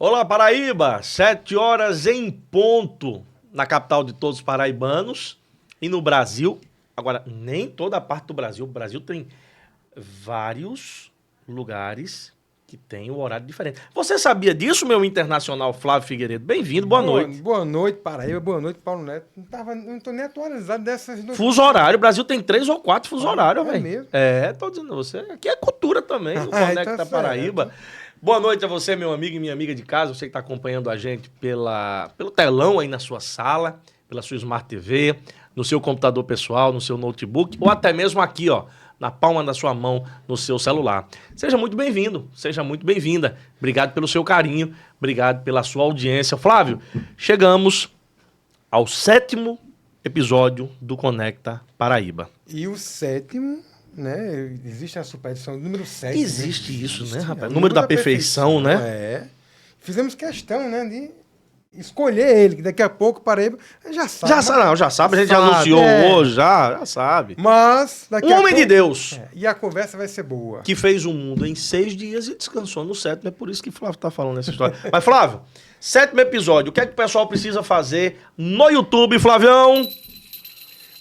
Olá, Paraíba! 7 horas em ponto na capital de todos os paraibanos e no Brasil. Agora, nem toda a parte do Brasil. O Brasil tem vários lugares que tem um horário diferente. Você sabia disso, meu internacional Flávio Figueiredo? Bem-vindo, boa noite. Boa noite, Paraíba. Boa noite, Paulo Neto. Não estou nem atualizado dessas notícias. Fuso horário. O Brasil tem 3 ou 4 fuso horários, velho. mesmo? É, tô dizendo a você. Aqui é cultura também, o Conecta tá Paraíba. Boa noite a você, meu amigo e minha amiga de casa, você que está acompanhando a gente pelo telão aí na sua sala, pela sua Smart TV, no seu computador pessoal, no seu notebook, ou até mesmo aqui, ó, na palma da sua mão, no seu celular. Seja muito bem-vindo, seja muito bem-vinda. Obrigado pelo seu carinho, obrigado pela sua audiência. Flávio, chegamos ao 7º episódio do Conecta Paraíba. E o 7º... né? Existe a superstição número 7. Existe isso, né, rapaz? Número da perfeição, né? É. Fizemos questão, né, de escolher ele, que daqui a pouco Paraíba já sabe. Já sabe, a gente já anunciou hoje, já sabe. Mas daqui Um homem de Deus. E a conversa vai ser boa. Que fez o mundo em 6 dias e descansou no 7º, é por isso que Flávio tá falando essa história. Mas, Flávio, 7º episódio, o que é que o pessoal precisa fazer no YouTube, Flavião?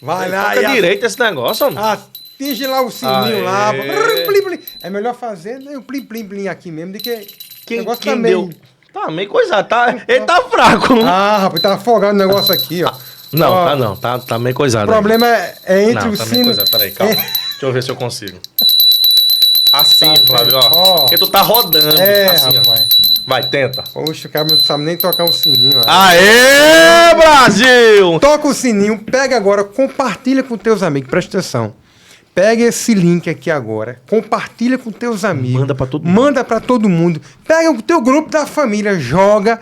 Vai lá Toca direito esse negócio, homem. Atinge lá o sininho lá. Plim, plim. É melhor fazer o plim, plim, plim aqui mesmo do que... Quem deu? Tá meio coisado, tá? Ele tá fraco. Rapaz, tá afogado o negócio aqui, ó. Não, tá meio coisado. O problema é entre não, o tá sino... meio coisado, peraí, calma. Deixa eu ver se eu consigo. Assim, Flávio, ó. Porque tu tá rodando. Assim, rapaz. Ó. Vai, tenta. Poxa, o cara não sabe nem tocar um sininho. Aê, Brasil! Toca o sininho, pega agora, compartilha com teus amigos, presta atenção. Pega esse link aqui agora, compartilha com teus amigos. Manda pra todo mundo. Manda pra todo mundo. Pega o teu grupo da família, joga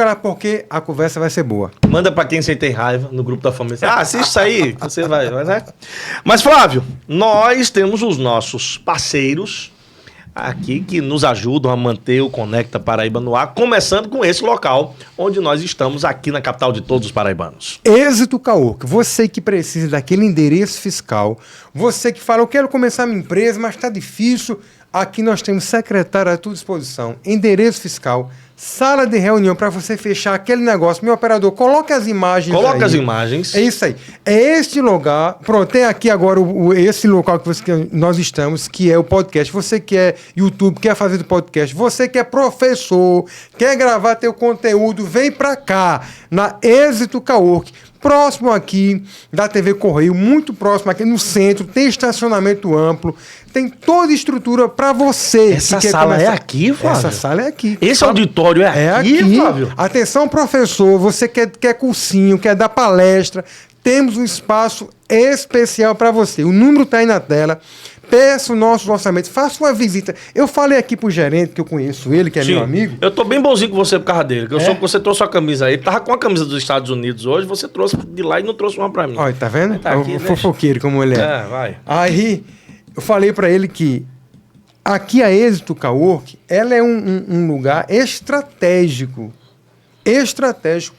lá porque a conversa vai ser boa. Manda pra quem você tem raiva no grupo da família. Assiste isso aí, você vai, né? Mas, Flávio, nós temos os nossos parceiros aqui que nos ajudam a manter o Conecta Paraíba no ar, começando com esse local onde nós estamos aqui na capital de todos os paraibanos. Êxito Caorco, você que precisa daquele endereço fiscal, você que fala, eu quero começar minha empresa, mas está difícil, aqui nós temos secretário à tua disposição, endereço fiscal, sala de reunião para você fechar aquele negócio. Meu operador, coloca as imagens. Coloca as imagens. É isso aí. É este lugar. Pronto, tem aqui agora esse local que nós estamos, que é o podcast. Você que é YouTube, quer fazer do podcast. Você que é professor, quer gravar teu conteúdo, vem para cá, na Êxito Caorco. Próximo aqui da TV Correio, muito próximo aqui no centro, tem estacionamento amplo, tem toda a estrutura para você. Essa sala é aqui, Flávio? Essa sala é aqui. Esse auditório é aqui, Flávio? Atenção, professor, você quer cursinho, quer dar palestra, temos um espaço especial para você. O número está aí na tela. Peça o nosso orçamento, faça uma visita. Eu falei aqui pro gerente, que eu conheço ele, que é meu amigo. Eu tô bem bonzinho com você por causa dele, que eu soube que você trouxe uma camisa aí. Ele tava com a camisa dos Estados Unidos hoje, você trouxe de lá e não trouxe uma pra mim. Olha, tá vendo? Tá aqui, o fofoqueiro como ele é. É, vai. Aí, eu falei pra ele que aqui a Êxito Caorco, ela é um lugar estratégico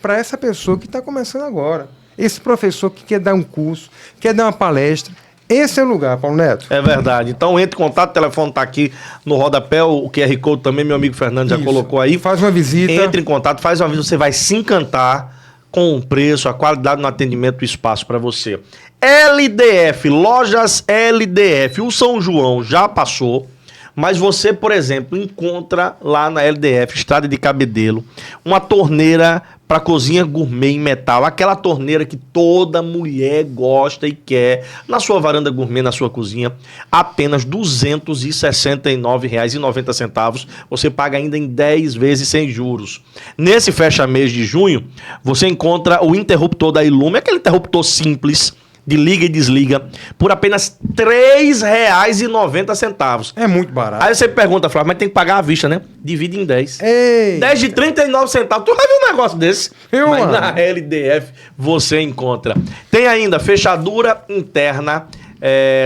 para essa pessoa que está começando agora. Esse professor que quer dar um curso, quer dar uma palestra. Esse é o lugar, Paulo Neto. É verdade. Então entre em contato, o telefone tá aqui no rodapé, o QR Code também, meu amigo Fernando já colocou aí. Faz uma visita. Entre em contato, faz uma visita, você vai se encantar com o preço, a qualidade no atendimento, o espaço para você. LDF, lojas LDF. O São João já passou, mas você, por exemplo, encontra lá na LDF, Estrada de Cabedelo, uma torneira para cozinha gourmet em metal, aquela torneira que toda mulher gosta e quer, na sua varanda gourmet, na sua cozinha, apenas R$ 269,90. Você paga ainda em 10 vezes sem juros. Nesse fecha-mês de junho, você encontra o interruptor da Ilume, aquele interruptor simples, de liga e desliga, por apenas R$ 3,90. É muito barato. Aí você pergunta, Flávio, mas tem que pagar à vista, né? Divide em 10. Ei. 10 de 39 centavos. Tu vai ver um negócio desse. Mas na LDF você encontra. Tem ainda fechadura interna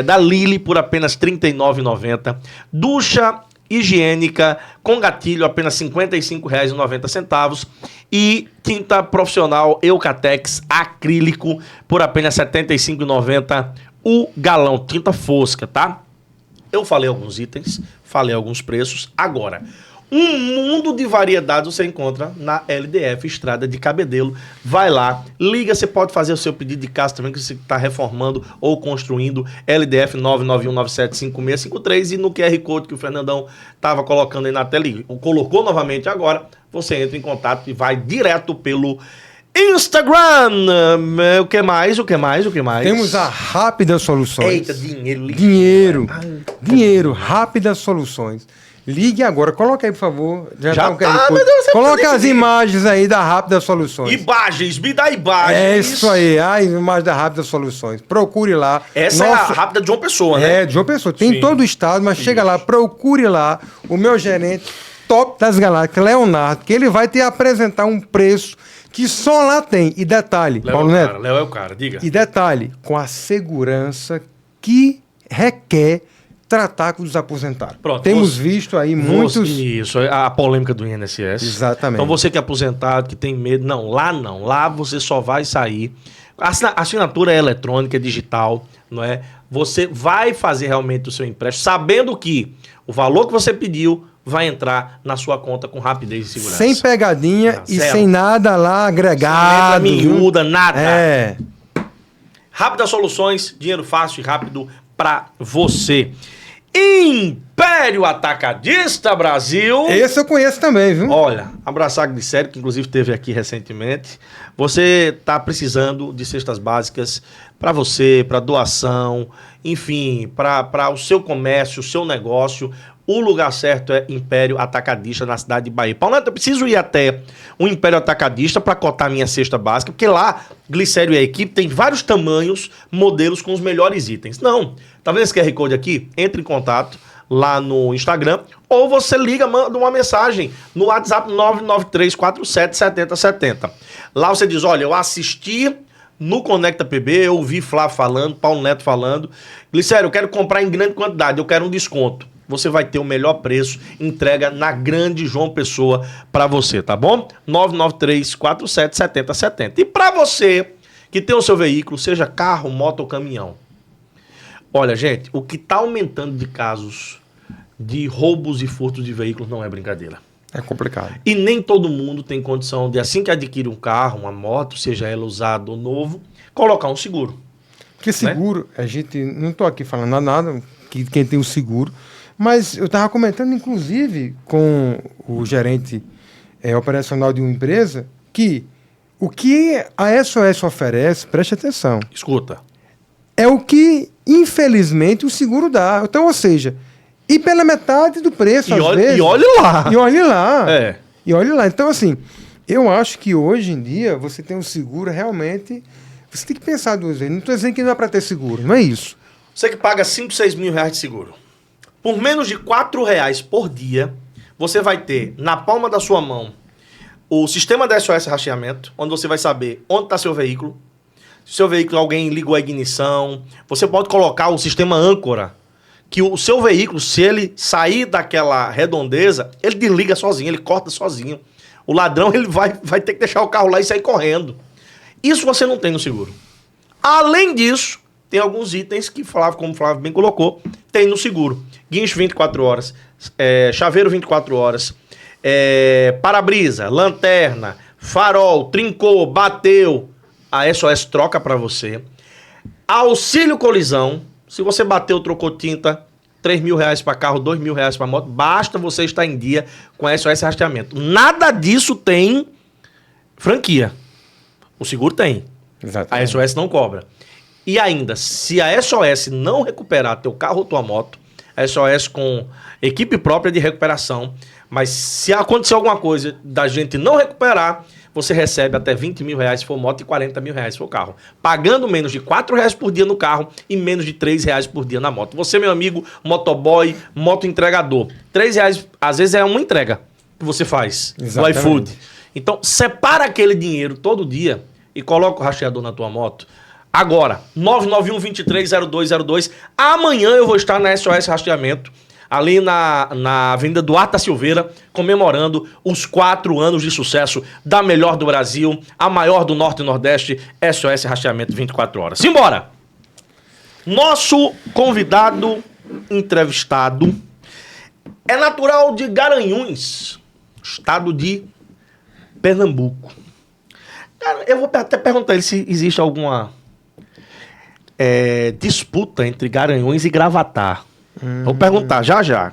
da Lily por apenas R$ 39,90. Ducha higiênica com gatilho apenas R$ 55,90 e tinta profissional Eucatex acrílico por apenas R$ 75,90 o galão, tinta fosca, tá? Eu falei alguns itens, falei alguns preços. Agora, Um mundo de variedades você encontra na LDF Estrada de Cabedelo. Vai lá, liga, você pode fazer o seu pedido de casa também, que você está reformando ou construindo. LDF 991975653 e no QR Code que o Fernandão estava colocando aí na tela, colocou novamente agora, você entra em contato e vai direto pelo Instagram. O que mais? Temos a Rápida Soluções. Eita, dinheiro. Dinheiro, Rápida Soluções. Ligue agora, coloca aí, por favor. Já tá, meu Deus, você coloca as imagens aí da Rápida Soluções. Imagens, me dá imagens. É isso aí, a imagem da Rápida Soluções. Procure lá. Essa é a Rápida de João Pessoa, né? É, de João Pessoa. Tem Sim. em todo o estado, mas chega lá, procure lá o meu gerente top das galáxias, Leonardo, que ele vai te apresentar um preço que só lá tem. E detalhe, Paulo Neto. Léo é o cara, diga. E detalhe, com a segurança que requer tratar com os aposentados. Pronto, Temos visto aí muitos... Isso, a polêmica do INSS. Exatamente. Então você que é aposentado, que tem medo, não. Lá você só vai sair. A assinatura é eletrônica, é digital, não é? Você vai fazer realmente o seu empréstimo, sabendo que o valor que você pediu vai entrar na sua conta com rapidez e segurança. Sem pegadinha e zero. sem nada lá agregado. Sem letra miúda, nada. É. Rápida Soluções, dinheiro fácil e rápido pra você. Império Atacadista Brasil. Esse eu conheço também, viu? Olha, abraçar a Glicério, que inclusive esteve aqui recentemente. Você está precisando de cestas básicas para você, para doação, enfim, para o seu comércio, o seu negócio. O lugar certo é Império Atacadista, na cidade de Bahia. Paulo Neto, eu preciso ir até o Império Atacadista para cotar minha cesta básica, porque lá, Glicério e a equipe tem vários tamanhos, modelos com os melhores itens. Não, tá vendo esse QR Code aqui? Entre em contato lá no Instagram, ou você liga, manda uma mensagem no WhatsApp 993477070. Lá você diz, olha, eu assisti no Conecta PB, eu ouvi Flávio falando, Paulo Neto falando. Glicério, eu quero comprar em grande quantidade, eu quero um desconto. Você vai ter o melhor preço, entrega na Grande João Pessoa para você, tá bom? 993477070. E para você que tem o seu veículo, seja carro, moto ou caminhão. Olha, gente, o que está aumentando de casos de roubos e furtos de veículos não é brincadeira. É complicado. E nem todo mundo tem condição de, assim que adquire um carro, uma moto, seja ela usada ou novo, colocar um seguro. Porque seguro, a gente, não estou aqui falando nada, que quem tem o seguro, mas eu estava comentando, inclusive, com o gerente operacional de uma empresa, que o que a SOS oferece, preste atenção, Escuta. é o que, infelizmente, o seguro dá. Então, ou seja, e pela metade do preço, às vezes. E olhe lá. E olhe lá. É. E olhe lá. Então, assim, eu acho que hoje em dia você tem um seguro realmente. Você tem que pensar duas vezes. Não estou dizendo que não é para ter seguro, não é isso. Você que paga 5, 6 mil reais de seguro. Por menos de R$4 por dia, você vai ter na palma da sua mão o sistema da SOS Rastreamento, onde você vai saber onde está seu veículo. Se seu veículo, alguém ligou a ignição. Você pode colocar o sistema âncora, que o seu veículo, se ele sair daquela redondeza, ele desliga sozinho, ele corta sozinho. O ladrão ele vai ter que deixar o carro lá e sair correndo. Isso você não tem no seguro. Além disso, tem alguns itens que, como o Flávio bem colocou, tem no seguro. Guincho 24 horas, chaveiro 24 horas, para-brisa, lanterna, farol, trincou, bateu, a SOS troca para você. Auxílio colisão, se você bateu, trocou tinta, R$3.000 para carro, R$2.000 para moto, basta você estar em dia com a SOS Rastreamento. Nada disso tem franquia. O seguro tem. Exatamente. A SOS não cobra. E ainda, se a SOS não recuperar teu carro ou tua moto, a SOS com equipe própria de recuperação, mas se acontecer alguma coisa da gente não recuperar, você recebe até R$20.000 se for moto e R$40.000 se for carro. Pagando menos de R$4 por dia no carro e menos de R$3 por dia na moto. Você, meu amigo, motoboy, moto entregador. R$3, às vezes, é uma entrega que você faz no iFood. Então, separa aquele dinheiro todo dia e coloca o rastreador na tua moto. Agora, 991-230202. Amanhã eu vou estar na SOS Rastreamento, ali na Avenida Duarte da Silveira, comemorando os 4 anos de sucesso da melhor do Brasil, a maior do Norte e Nordeste, SOS Rastreamento 24 horas. Simbora! Nosso convidado entrevistado É natural de Garanhuns, estado de Pernambuco. Cara, eu vou até perguntar ele se existe alguma disputa entre Garanhuns e Gravatar. Vou perguntar já.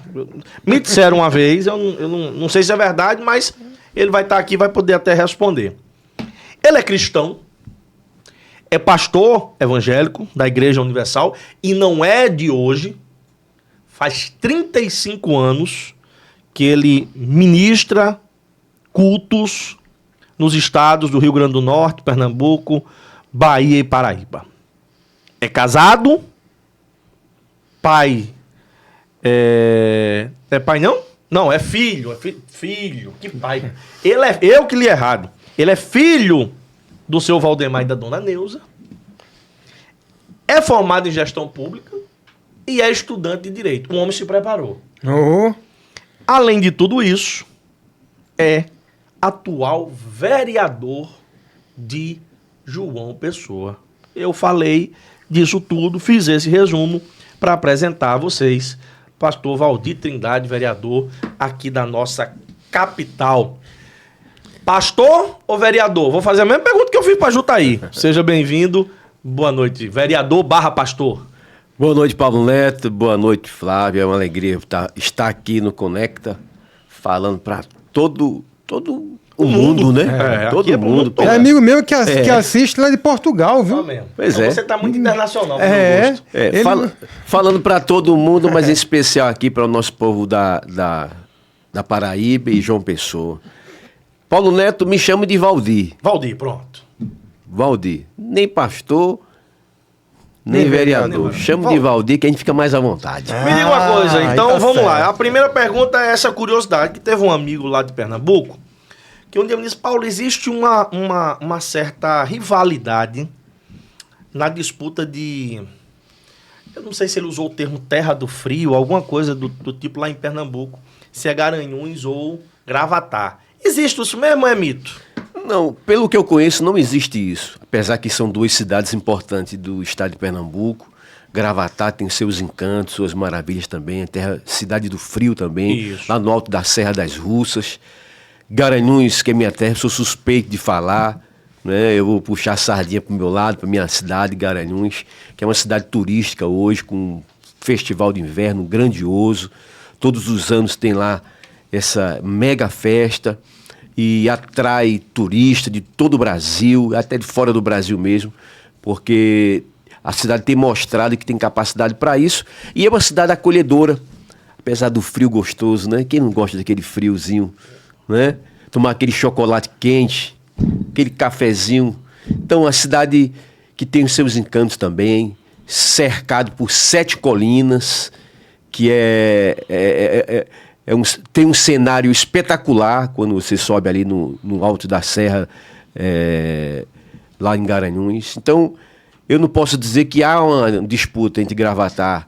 Me disseram uma vez, eu não sei se é verdade, mas ele vai estar aqui e vai poder até responder. Ele é cristão, é pastor evangélico da Igreja Universal e não é de hoje. Faz 35 anos que ele ministra cultos nos estados do Rio Grande do Norte, Pernambuco, Bahia e Paraíba. É casado, pai... É pai não? Não, é filho. Filho, que pai. Eu que li errado. Ele é filho do seu Valdemar e da dona Neuza. É formado em gestão pública e é estudante de direito. O homem se preparou. Além de tudo isso, é atual vereador de João Pessoa. Eu falei disso tudo, fiz esse resumo para apresentar a vocês pastor Valdir Trindade, vereador aqui da nossa capital. Pastor ou vereador? Vou fazer a mesma pergunta que eu fiz para Jutaí. Seja bem-vindo. Boa noite. Vereador / pastor. Boa noite, Paulo Neto. Boa noite, Flávio. É uma alegria estar aqui no Conecta, falando para todo o mundo, né? Todo mundo. É amigo meu que assiste lá de Portugal, viu? Pois então você tá muito internacional. Falando para todo mundo, mas em especial aqui para o nosso povo da Paraíba e João Pessoa. Paulo Neto, me chama de Valdir. Valdir, pronto. Valdir. Nem pastor, nem vereador. Chamo de Valdir que a gente fica mais à vontade. Me diga uma coisa, então vamos lá. A primeira pergunta é essa curiosidade, que teve um amigo lá de Pernambuco, que um dia me disse, Paulo, existe uma certa rivalidade na disputa de... Eu não sei se ele usou o termo terra do frio, alguma coisa do tipo lá em Pernambuco, se é Garanhuns ou Gravatar. Existe isso mesmo ou é mito? Não, pelo que eu conheço, não existe isso. Apesar que são duas cidades importantes do estado de Pernambuco. Gravatar tem seus encantos, suas maravilhas também. Cidade do frio também, isso. Lá no alto da Serra das Russas. Garanhuns, que é minha terra, sou suspeito de falar, né? Eu vou puxar a sardinha para o meu lado, para minha cidade, Garanhuns, que é uma cidade turística hoje, com um festival de inverno grandioso. Todos os anos tem lá essa mega festa e atrai turista de todo o Brasil, até de fora do Brasil mesmo, porque a cidade tem mostrado que tem capacidade para isso e é uma cidade acolhedora, apesar do frio gostoso, né? Quem não gosta daquele friozinho, né? Tomar aquele chocolate quente, aquele cafezinho. Então, a cidade que tem os seus encantos também, cercado por 7 colinas, que tem um cenário espetacular quando você sobe ali no alto da serra, lá em Garanhuns. Então, eu não posso dizer que há uma disputa entre Gravatar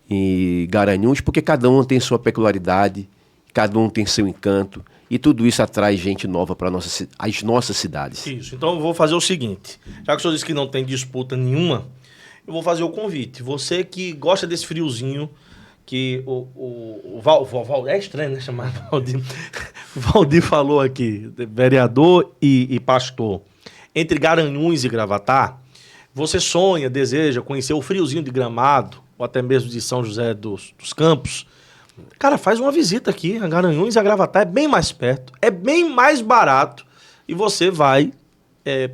e Garanhuns, porque cada um tem sua peculiaridade, cada um tem seu encanto, e tudo isso atrai gente nova para as nossas cidades. Isso, então eu vou fazer o seguinte, já que o senhor disse que não tem disputa nenhuma, eu vou fazer o convite. Você que gosta desse friozinho, que o Valdir, é estranho, né, chamar Valdir. Valdir falou aqui, vereador e pastor. Entre Garanhuns e Gravatar, você sonha, deseja conhecer o friozinho de Gramado, ou até mesmo de São José dos Campos. Cara, faz uma visita aqui, a Garanhuns e a Gravatar é bem mais perto, é bem mais barato, e você vai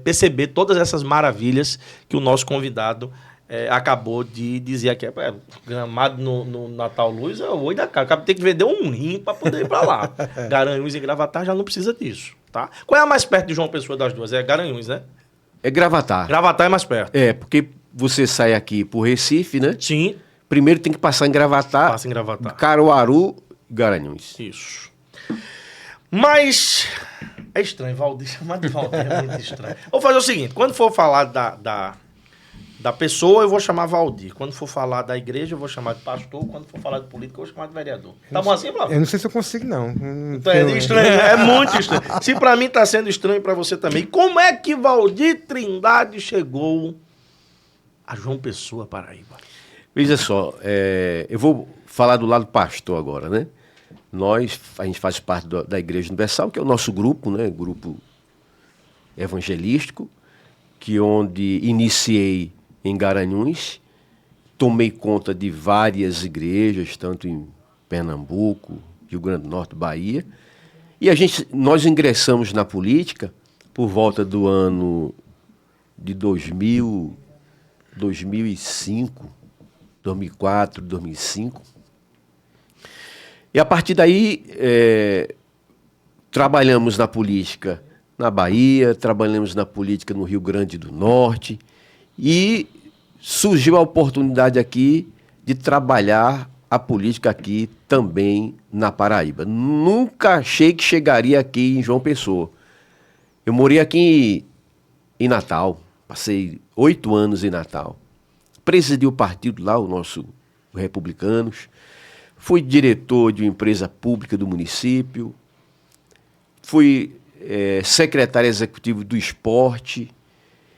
perceber todas essas maravilhas que o nosso convidado acabou de dizer aqui. Gramado no Natal Luz é o oi da cara. Acaba de ter que vender um rim para poder ir para lá. Garanhuns e Gravatar já não precisa disso, tá? Qual é a mais perto de João Pessoa das duas? É Garanhuns, né? É Gravatar. Gravatar é mais perto. Porque você sai aqui por Recife, né? Sim. Primeiro tem que passar em Gravatar. Passa em Gravatar. Caruaru, Garanhuns. Isso. Mas é estranho, Valdir. Chamar de Valdir é muito estranho. Vou fazer o seguinte, quando for falar da pessoa, eu vou chamar Valdir. Quando for falar da igreja, eu vou chamar de pastor. Quando for falar de política, eu vou chamar de vereador. Tá bom assim, Flávio? Eu não sei se eu consigo, não. Então é estranho, é muito estranho. Se pra mim tá sendo estranho, pra você também. Como é que Valdir Trindade chegou a João Pessoa, Paraíba? Veja só, eu vou falar do lado pastor agora, né? A gente faz parte da Igreja Universal, que é o nosso grupo, né? Grupo evangelístico, que onde iniciei em Garanhuns, tomei conta de várias igrejas, tanto em Pernambuco, Rio Grande do Norte, Bahia. E nós ingressamos na política por volta do ano de 2005, 2004, 2005. E a partir daí, trabalhamos na política na Bahia, trabalhamos na política no Rio Grande do Norte e surgiu a oportunidade aqui de trabalhar a política aqui também na Paraíba. Nunca achei que chegaria aqui em João Pessoa. Eu morei aqui em Natal, passei 8 anos em Natal. Presidi o partido lá, o Republicanos. Fui diretor de uma empresa pública do município. Fui secretário executivo do esporte.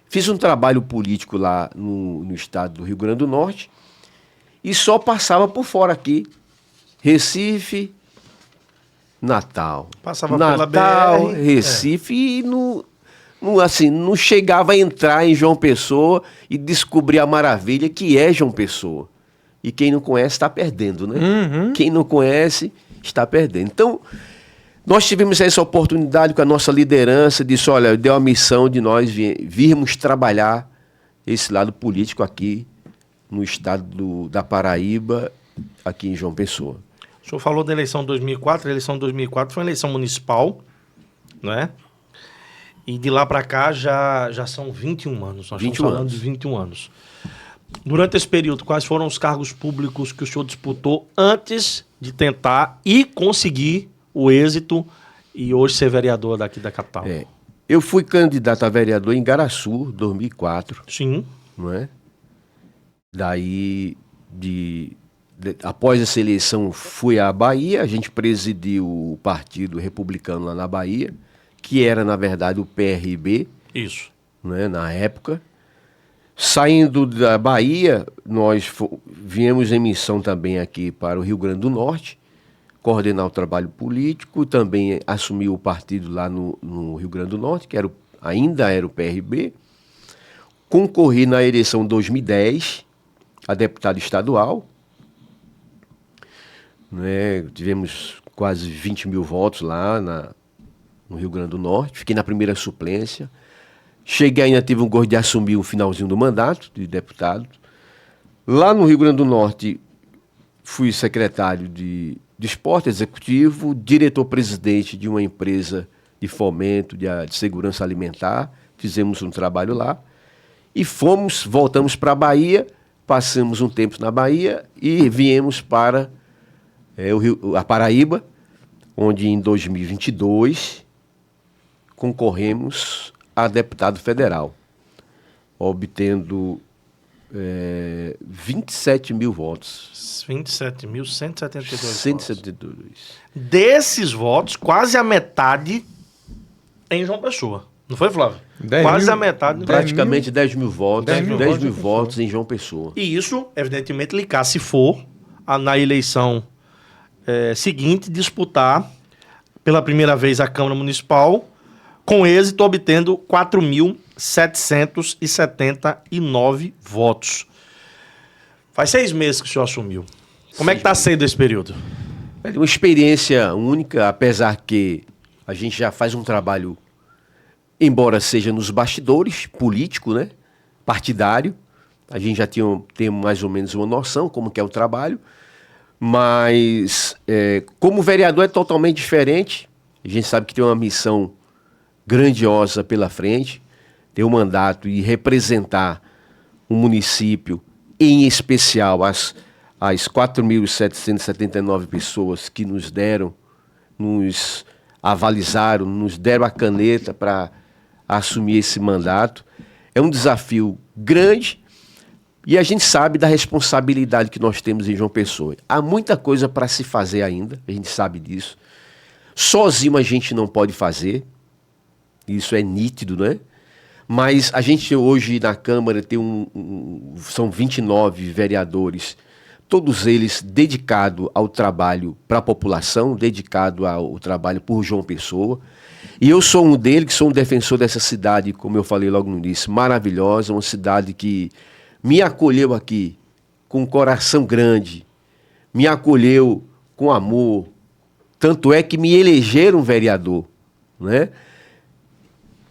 Fiz um trabalho político lá no estado do Rio Grande do Norte. E só passava por fora aqui. Recife, Natal. Passava Natal, pela BR. Recife e não chegava a entrar em João Pessoa e descobrir a maravilha que é João Pessoa. E quem não conhece está perdendo, né? Uhum. Quem não conhece está perdendo. Então, nós tivemos essa oportunidade com a nossa liderança, disse, olha, deu a missão de nós virmos trabalhar esse lado político aqui no estado da Paraíba, aqui em João Pessoa. O senhor falou da eleição de 2004, a eleição de 2004 foi uma eleição municipal, né? E de lá para cá já são 21 anos. Nós estamos falando de 21 anos. Durante esse período, quais foram os cargos públicos que o senhor disputou antes de tentar e conseguir o êxito e hoje ser vereador daqui da capital? Eu fui candidato a vereador em Garaçu, 2004. Sim. Não é? Daí, após essa eleição, fui à Bahia, a gente presidiu o Partido Republicano lá na Bahia, que era, na verdade, o PRB. Isso. Né, na época. Saindo da Bahia, nós viemos em missão também aqui para o Rio Grande do Norte, coordenar o trabalho político, também assumi o partido lá no Rio Grande do Norte, que ainda era o PRB. Concorri na eleição de 2010 a deputado estadual. Né, tivemos quase 20 mil votos lá no Rio Grande do Norte. Fiquei na primeira suplência. Cheguei ainda, tive um gosto de assumir o finalzinho do mandato de deputado. Lá no Rio Grande do Norte, fui secretário de esporte executivo, diretor-presidente de uma empresa de fomento de segurança alimentar. Fizemos um trabalho lá. E voltamos para a Bahia, passamos um tempo na Bahia e viemos para a Paraíba, onde em 2022 concorremos a deputado federal, obtendo 27 mil votos. 27.172 172. Desses votos, quase a metade em João Pessoa. Não foi, Flávio? Quase a metade. Praticamente 10 mil votos. 10 mil votos em João Pessoa. E isso, evidentemente, lhe se for na eleição seguinte, disputar pela primeira vez a Câmara Municipal, com êxito, obtendo 4.779 votos. Faz 6 meses que o senhor assumiu. Como é que está sendo esse período? É uma experiência única, apesar que a gente já faz um trabalho, embora seja nos bastidores, político, né? Partidário. A gente já tem mais ou menos uma noção como que é o trabalho. Mas, como vereador é totalmente diferente. A gente sabe que tem uma missão grandiosa pela frente, ter um mandato e representar um município, em especial as 4.779 pessoas que nos avalizaram, nos deram a caneta para assumir esse mandato. É um desafio grande e a gente sabe da responsabilidade que nós temos em João Pessoa. Há muita coisa para se fazer ainda, a gente sabe disso. Sozinho a gente não pode fazer. Isso é nítido, né? Mas a gente hoje na Câmara tem são 29 vereadores todos eles dedicados ao trabalho para a população, dedicado ao trabalho por João Pessoa. E eu sou um deles, que sou um defensor dessa cidade, como eu falei logo no início, maravilhosa, uma cidade que me acolheu aqui com um coração grande, me acolheu com amor, tanto é que me elegeram vereador, né?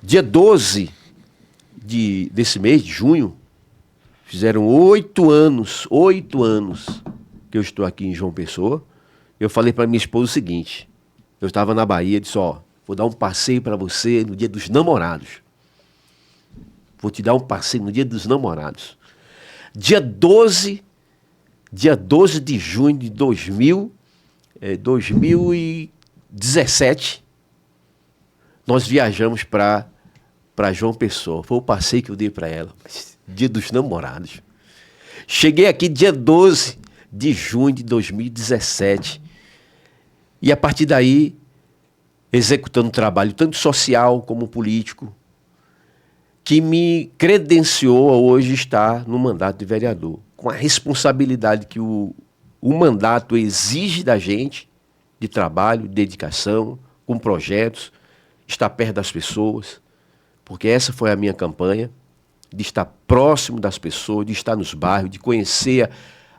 Dia 12 desse mês, de junho, fizeram 8 anos que eu estou aqui em João Pessoa. Eu falei para minha esposa o seguinte, eu estava na Bahia, disse, vou dar um passeio para você no dia dos namorados. Vou te dar um passeio no dia dos namorados. Dia 12 de junho de 2017, nós viajamos para João Pessoa. Foi o passeio que eu dei para ela. Dia dos namorados. Cheguei aqui dia 12 de junho de 2017. E a partir daí, executando trabalho tanto social como político, que me credenciou a hoje estar no mandato de vereador, com a responsabilidade que o mandato exige da gente, de trabalho, de dedicação, com projetos, estar perto das pessoas, porque essa foi a minha campanha, de estar próximo das pessoas, de estar nos bairros, de conhecer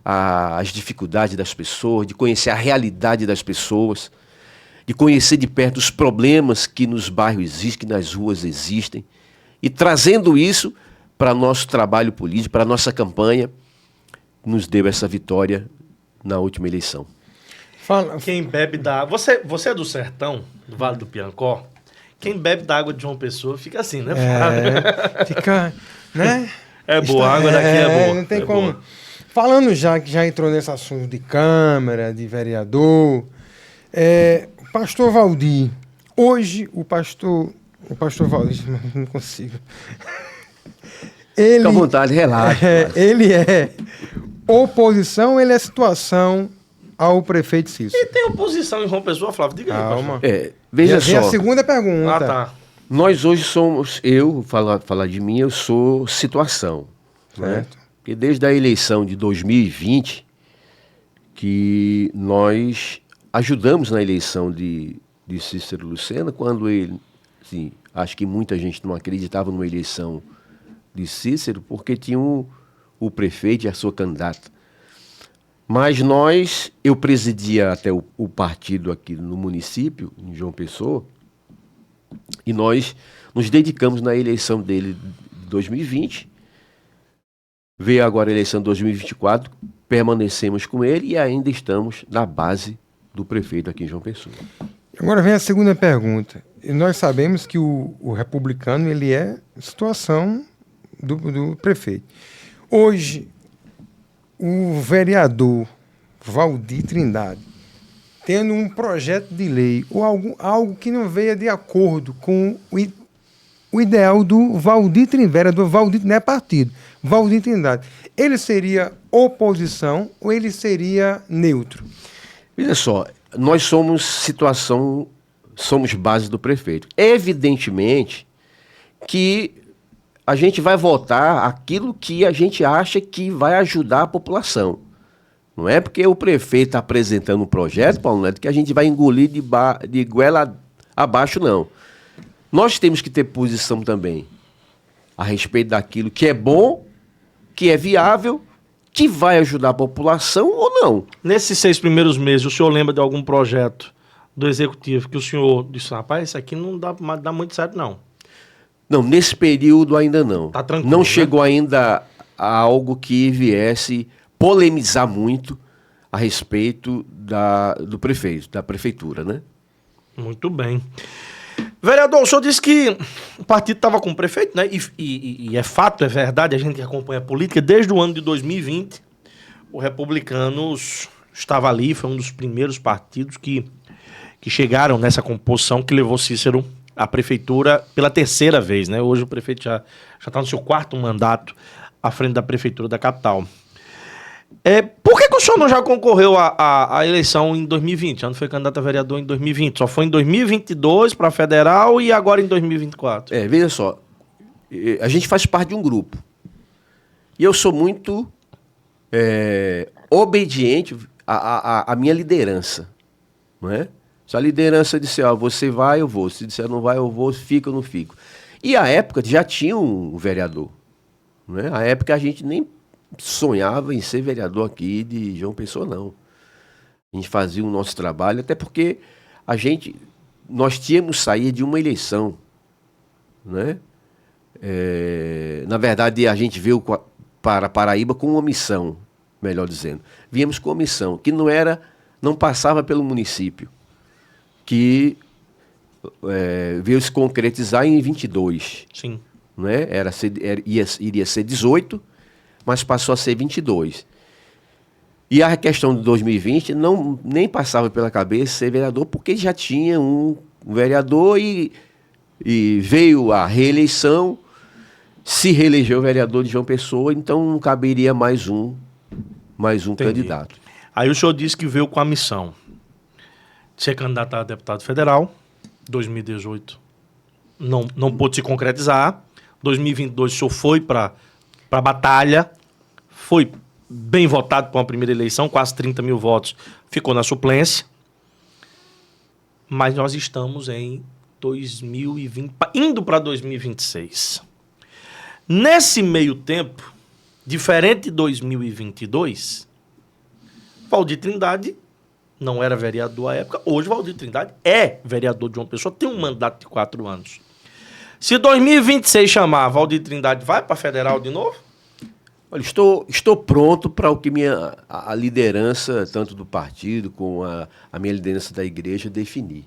as dificuldades das pessoas, de conhecer a realidade das pessoas, de conhecer de perto os problemas que nos bairros existem, que nas ruas existem, e trazendo isso para nosso trabalho político, para a nossa campanha, nos deu essa vitória na última eleição. Quem bebe da água... Você é do sertão, do Vale do Piancó? Quem bebe da água de João Pessoa fica assim, né? Fica, né? É boa, a água daqui é boa. Não tem como... Boa. Falando já que já entrou nesse assunto de Câmara, de vereador, pastor Valdir, hoje o pastor Valdir, não consigo. Fica à vontade, relaxa. Ele é oposição, ele é situação ao prefeito Cícero. E tem oposição em João Pessoa, Flávio? Diga aí, Calma. Veja Vem só. a segunda pergunta. Ah, tá. Nós hoje somos, falar de mim, eu sou situação. Né? Certo. Porque desde a eleição de 2020, que nós ajudamos na eleição de Cícero Lucena, quando ele, assim, acho que muita gente não acreditava numa eleição de Cícero, porque tinha o prefeito e a sua candidata. Mas eu presidia até o partido aqui no município, em João Pessoa, e nós nos dedicamos na eleição dele de 2020, veio agora a eleição de 2024, permanecemos com ele e ainda estamos na base do prefeito aqui em João Pessoa. Agora vem a segunda pergunta. E nós sabemos que o republicano ele é situação do prefeito. Hoje, o vereador Valdir Trindade, tendo um projeto de lei ou algo que não venha de acordo com o ideal do Valdir Trindade, do Valdir, não é partido, Valdir Trindade, ele seria oposição ou ele seria neutro? Veja só, nós somos base do prefeito. Evidentemente que a gente vai votar aquilo que a gente acha que vai ajudar a população. Não é porque o prefeito está apresentando um projeto, Paulo Neto, que a gente vai engolir de goela abaixo, não. Nós temos que ter posição também a respeito daquilo que é bom, que é viável, que vai ajudar a população ou não. Nesses 6 primeiros meses, o senhor lembra de algum projeto do Executivo que o senhor disse, rapaz, isso aqui não dá muito certo, não? Não, nesse período ainda não. Tá tranquilo, não né? chegou ainda a algo que viesse polemizar muito a respeito do prefeito, da prefeitura, né? Muito bem. Vereador, o senhor disse que o partido estava com o prefeito, né? E é fato, é verdade, a gente que acompanha a política, desde o ano de 2020, o Republicanos estava ali, foi um dos primeiros partidos que chegaram nessa composição que levou Cícero à prefeitura pela 3ª vez, né? Hoje o prefeito já está no seu 4º mandato à frente da prefeitura da capital. Por que o senhor não já concorreu à eleição em 2020? Já não foi candidato a vereador em 2020? Só foi em 2022 para federal e agora em 2024? Veja só, a gente faz parte de um grupo. E eu sou muito obediente à minha liderança, não é? Se a liderança disser, ó, você vai, eu vou. Se disser não vai, eu vou, fica, eu não fico. E a época já tinha um vereador, não é? A época a gente nem sonhava em ser vereador aqui de João Pessoa, não. A gente fazia o nosso trabalho, até porque nós tínhamos saído de uma eleição, né? Na verdade, a gente veio para Paraíba com uma missão, melhor dizendo. Viemos com uma missão que não passava pelo município, que veio se concretizar em 22. Sim. Né? Iria ser 18, mas passou a ser 22. E a questão de 2020 nem passava pela cabeça ser vereador, porque já tinha um vereador e veio a reeleição, se reelegeu o vereador de João Pessoa, então não caberia mais um candidato. Aí o senhor disse que veio com a missão de ser candidato a deputado federal. 2018 não pôde se concretizar. 2022 o senhor foi para a batalha, foi bem votado para uma primeira eleição, quase 30 mil votos, ficou na suplência. Mas nós estamos em 2020, indo para 2026. Nesse meio tempo, diferente de 2022, Valdir Trindade não era vereador à época. Hoje Valdir Trindade é vereador de João Pessoa, tem um mandato de 4 anos. Se 2026 chamar, Valdir Trindade vai para federal de novo? Olha, estou pronto para o que a liderança, tanto do partido como a minha liderança da igreja, definir.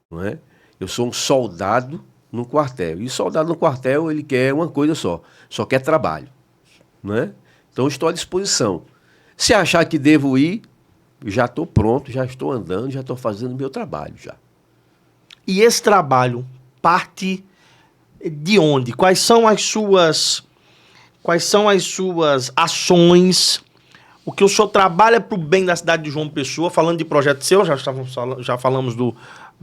Não é? Eu sou um soldado no quartel. E soldado no quartel, ele quer uma coisa só quer trabalho. Não é? Então, estou à disposição. Se achar que devo ir, já estou pronto, já estou andando, já estou fazendo o meu trabalho já. E esse trabalho parte de onde? Quais são as suas ações? O que o senhor trabalha para o bem da cidade de João Pessoa, falando de projeto seu, já falamos dos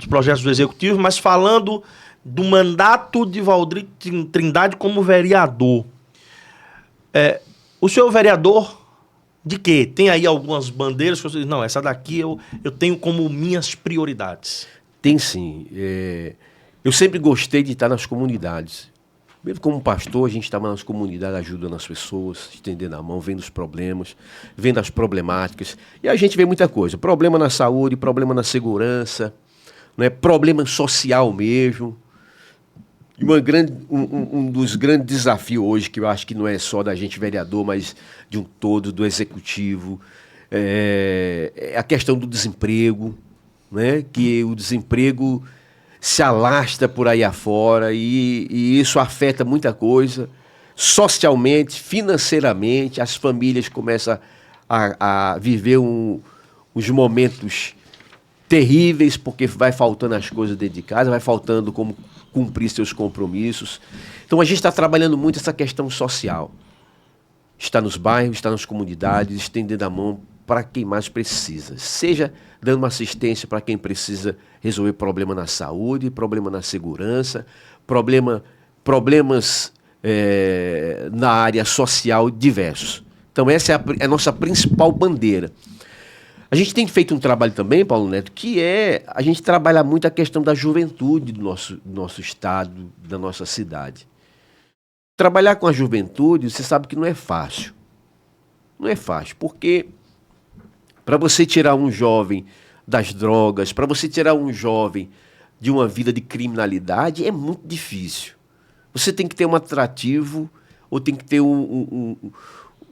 projetos do Executivo, mas falando do mandato de Valdir Trindade como vereador. O senhor é vereador de quê? Tem aí algumas bandeiras que você diz, não, essa daqui eu tenho como minhas prioridades. Tem sim. Eu sempre gostei de estar nas comunidades. Mesmo como pastor, a gente estava nas comunidades ajudando as pessoas, estendendo a mão, vendo os problemas, vendo as problemáticas. E a gente vê muita coisa. Problema na saúde, problema na segurança, né? Problema social mesmo. E um dos grandes desafios hoje, que eu acho que não é só da gente vereador, mas de um todo, do executivo, é a questão do desemprego, né? Que o desemprego se alastra por aí afora e isso afeta muita coisa, socialmente, financeiramente, as famílias começam a viver uns momentos terríveis, porque vai faltando as coisas dentro de casa, vai faltando como cumprir seus compromissos. Então a gente está trabalhando muito essa questão social. Está nos bairros, está nas comunidades, estendendo a mão para quem mais precisa. Seja dando uma assistência para quem precisa resolver problema na saúde, problema na segurança, problemas na área social diversos. Então essa é a nossa principal bandeira. A gente tem feito um trabalho também, Paulo Neto, que a gente trabalha muito a questão da juventude do nosso estado, da nossa cidade. Trabalhar com a juventude, você sabe que não é fácil. Não é fácil, porque para você tirar um jovem das drogas, para você tirar um jovem de uma vida de criminalidade, é muito difícil. Você tem que ter um atrativo, ou tem que ter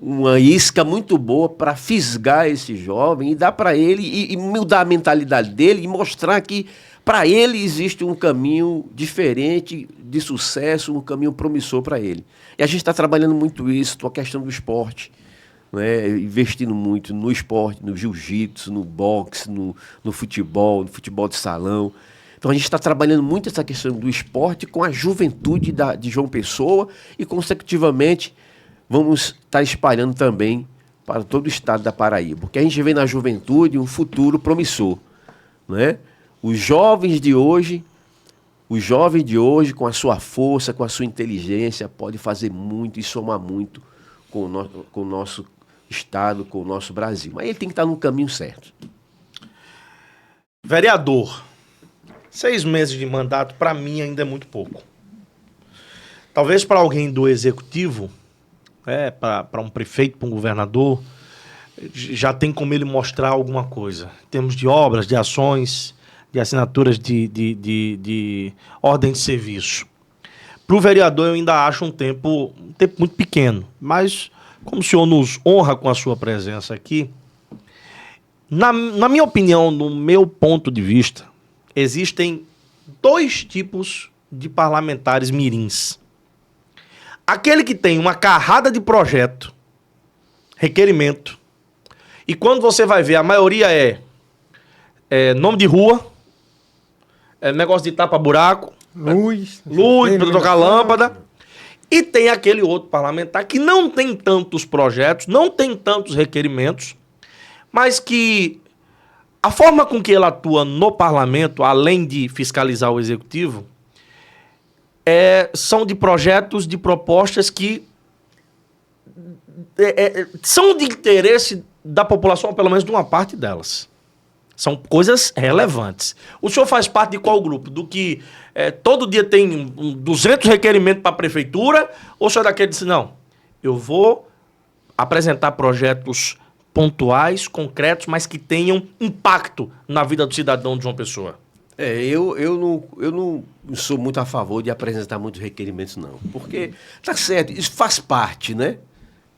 uma isca muito boa para fisgar esse jovem e dar para ele, e mudar a mentalidade dele e mostrar que para ele existe um caminho diferente de sucesso, um caminho promissor para ele. E a gente está trabalhando muito isso, a questão do esporte, né? Investindo muito no esporte, no jiu-jitsu, no boxe, no futebol de salão. Então a gente está trabalhando muito essa questão do esporte com a juventude de João Pessoa e, consecutivamente, vamos estar espalhando também para todo o estado da Paraíba. Porque a gente vê na juventude um futuro promissor, né? Os jovens de hoje, com a sua força, com a sua inteligência, pode fazer muito e somar muito com Estado, com o nosso Brasil. Mas ele tem que estar no caminho certo. Vereador, 6 meses de mandato, para mim, ainda é muito pouco. Talvez para alguém do executivo, para um prefeito, para um governador, já tem como ele mostrar alguma coisa. Em termos de obras, de ações, de assinaturas de ordem de serviço. Para o vereador, eu ainda acho um tempo muito pequeno. Mas, como o senhor nos honra com a sua presença aqui, na minha opinião, no meu ponto de vista, existem 2 tipos de parlamentares mirins. Aquele que tem uma carrada de projeto, requerimento, e quando você vai ver, a maioria é nome de rua, negócio de tapa-buraco, luz para trocar lâmpada, e tem aquele outro parlamentar que não tem tantos projetos, não tem tantos requerimentos, mas que a forma com que ele atua no parlamento, além de fiscalizar o executivo, são de projetos, de propostas que são de interesse da população, ou pelo menos de uma parte delas. São coisas relevantes. O senhor faz parte de qual grupo? Do que todo dia tem 200 requerimentos para a prefeitura? Ou o senhor é daquele que diz, não, eu vou apresentar projetos pontuais, concretos, mas que tenham impacto na vida do cidadão de João Pessoa? Eu não sou muito a favor de apresentar muitos requerimentos, não. Porque, tá certo, isso faz parte, né?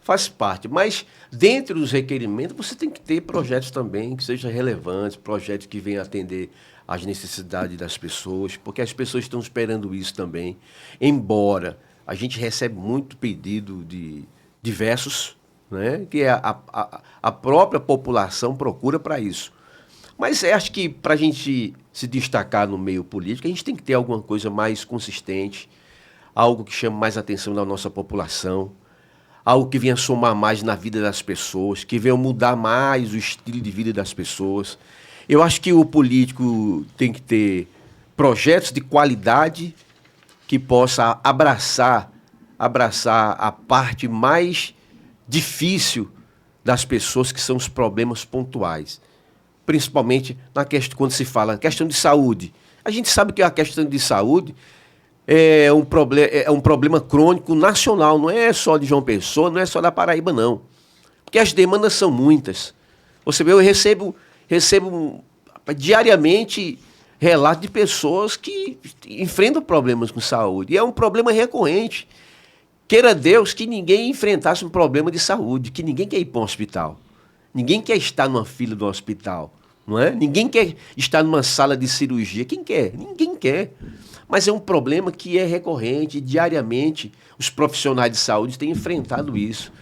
Faz parte. Mas, dentre os requerimentos, você tem que ter projetos também que sejam relevantes, projetos que venham atender às necessidades das pessoas, porque as pessoas estão esperando isso também. Embora a gente recebe muito pedido de diversos, né? Que a própria população procura para isso. Mas acho que para a gente se destacar no meio político, a gente tem que ter alguma coisa mais consistente, algo que chame mais a atenção da nossa população, algo que venha somar mais na vida das pessoas, que venha mudar mais o estilo de vida das pessoas. Eu acho que o político tem que ter projetos de qualidade que possa abraçar a parte mais difícil das pessoas, que são os problemas pontuais. Principalmente quando se fala questão de saúde. A gente sabe que a questão de saúde é um problema crônico nacional, não é só de João Pessoa, não é só da Paraíba, não. Porque as demandas são muitas. Você vê, eu recebo diariamente relatos de pessoas que enfrentam problemas com saúde. E é um problema recorrente. Queira Deus que ninguém enfrentasse um problema de saúde, que ninguém quer ir para um hospital. Ninguém quer estar numa fila do hospital, não é? Ninguém quer estar numa sala de cirurgia. Quem quer? Ninguém quer. Mas é um problema que é recorrente, diariamente os profissionais de saúde têm enfrentado isso.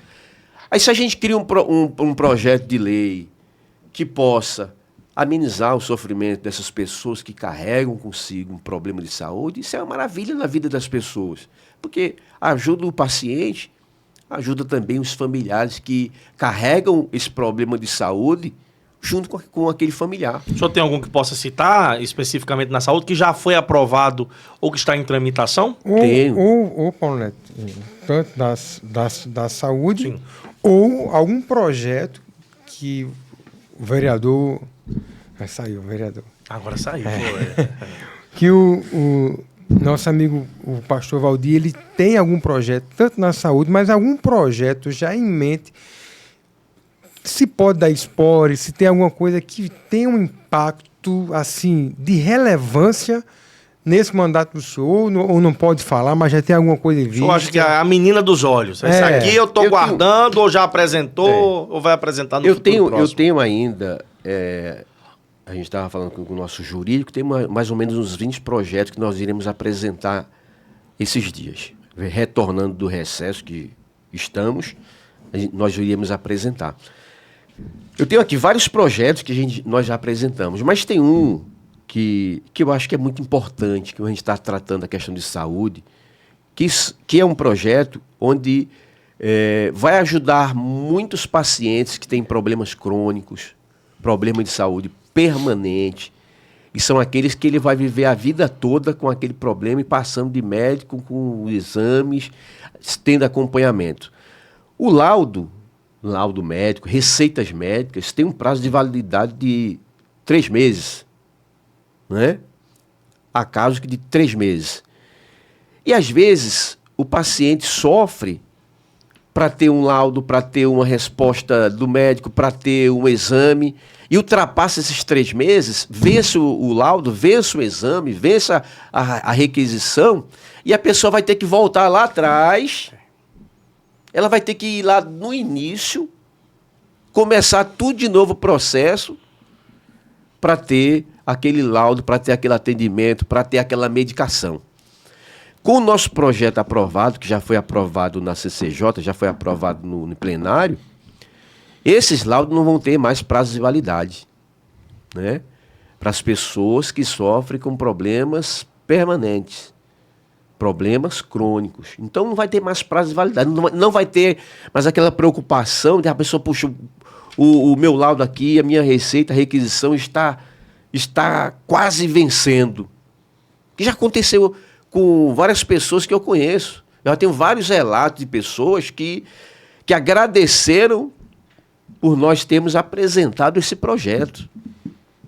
Aí se a gente cria um projeto de lei que possa amenizar o sofrimento dessas pessoas que carregam consigo um problema de saúde, isso é uma maravilha na vida das pessoas. Porque ajuda o paciente, ajuda também os familiares que carregam esse problema de saúde junto com aquele familiar. O senhor tem algum que possa citar especificamente na saúde que já foi aprovado ou que está em tramitação? Ou Paulo Neto, tanto da saúde, sim, ou algum projeto que o vereador... Saiu o vereador. Agora saiu. Que o nosso amigo, o pastor Valdir, ele tem algum projeto, tanto na saúde, mas algum projeto já em mente, se pode dar spoiler, se tem alguma coisa que tenha um impacto, assim, de relevância nesse mandato do senhor, ou não pode falar, mas já tem alguma coisa em vista? Eu acho que é a menina dos olhos. Esse aqui eu estou guardando, ou já apresentou, ou vai apresentar no futuro próximo. Eu tenho ainda... A gente estava falando com o nosso jurídico, tem mais ou menos uns 20 projetos que nós iremos apresentar esses dias. Retornando do recesso que estamos, nós iremos apresentar. Eu tenho aqui vários projetos que nós já apresentamos, mas tem um que eu acho que é muito importante, que a gente está tratando a questão de saúde, que é um projeto onde vai ajudar muitos pacientes que têm problemas crônicos, problemas de saúde permanente, e são aqueles que ele vai viver a vida toda com aquele problema e passando de médico, com exames, tendo acompanhamento. O laudo laudo médico, receitas médicas, tem um prazo de validade de 3 meses. Né? Há casos de 3 meses. E às vezes o paciente sofre para ter um laudo, para ter uma resposta do médico, para ter um exame, e ultrapassa esses 3 meses, vence o laudo, vence o exame, vence a requisição, e a pessoa vai ter que voltar lá atrás, ela vai ter que ir lá no início, começar tudo de novo o processo, para ter aquele laudo, para ter aquele atendimento, para ter aquela medicação. Com o nosso projeto aprovado, que já foi aprovado na CCJ, já foi aprovado no plenário, esses laudos não vão ter mais prazo de validade, né? Para as pessoas que sofrem com problemas permanentes, problemas crônicos. Então não vai ter mais prazo de validade, não vai ter mais aquela preocupação de a pessoa, puxa, o meu laudo aqui, a minha receita, a requisição está quase vencendo. Que já aconteceu com várias pessoas que eu conheço. Eu já tenho vários relatos de pessoas que agradeceram por nós termos apresentado esse projeto.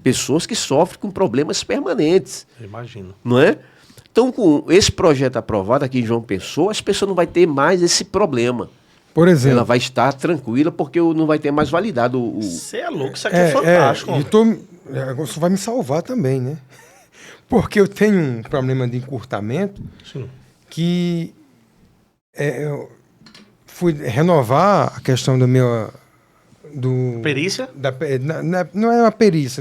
Pessoas que sofrem com problemas permanentes. Eu imagino. Não é? Então, com esse projeto aprovado aqui em João Pessoa, as pessoas não vão ter mais esse problema. Por exemplo. Ela vai estar tranquila porque não vai ter mais validado Você é louco, isso aqui é fantástico. Agora isso vai me salvar também, né? Porque eu tenho um problema de encurtamento. Sim. Que eu fui renovar a questão do meu... Perícia? Não é uma perícia.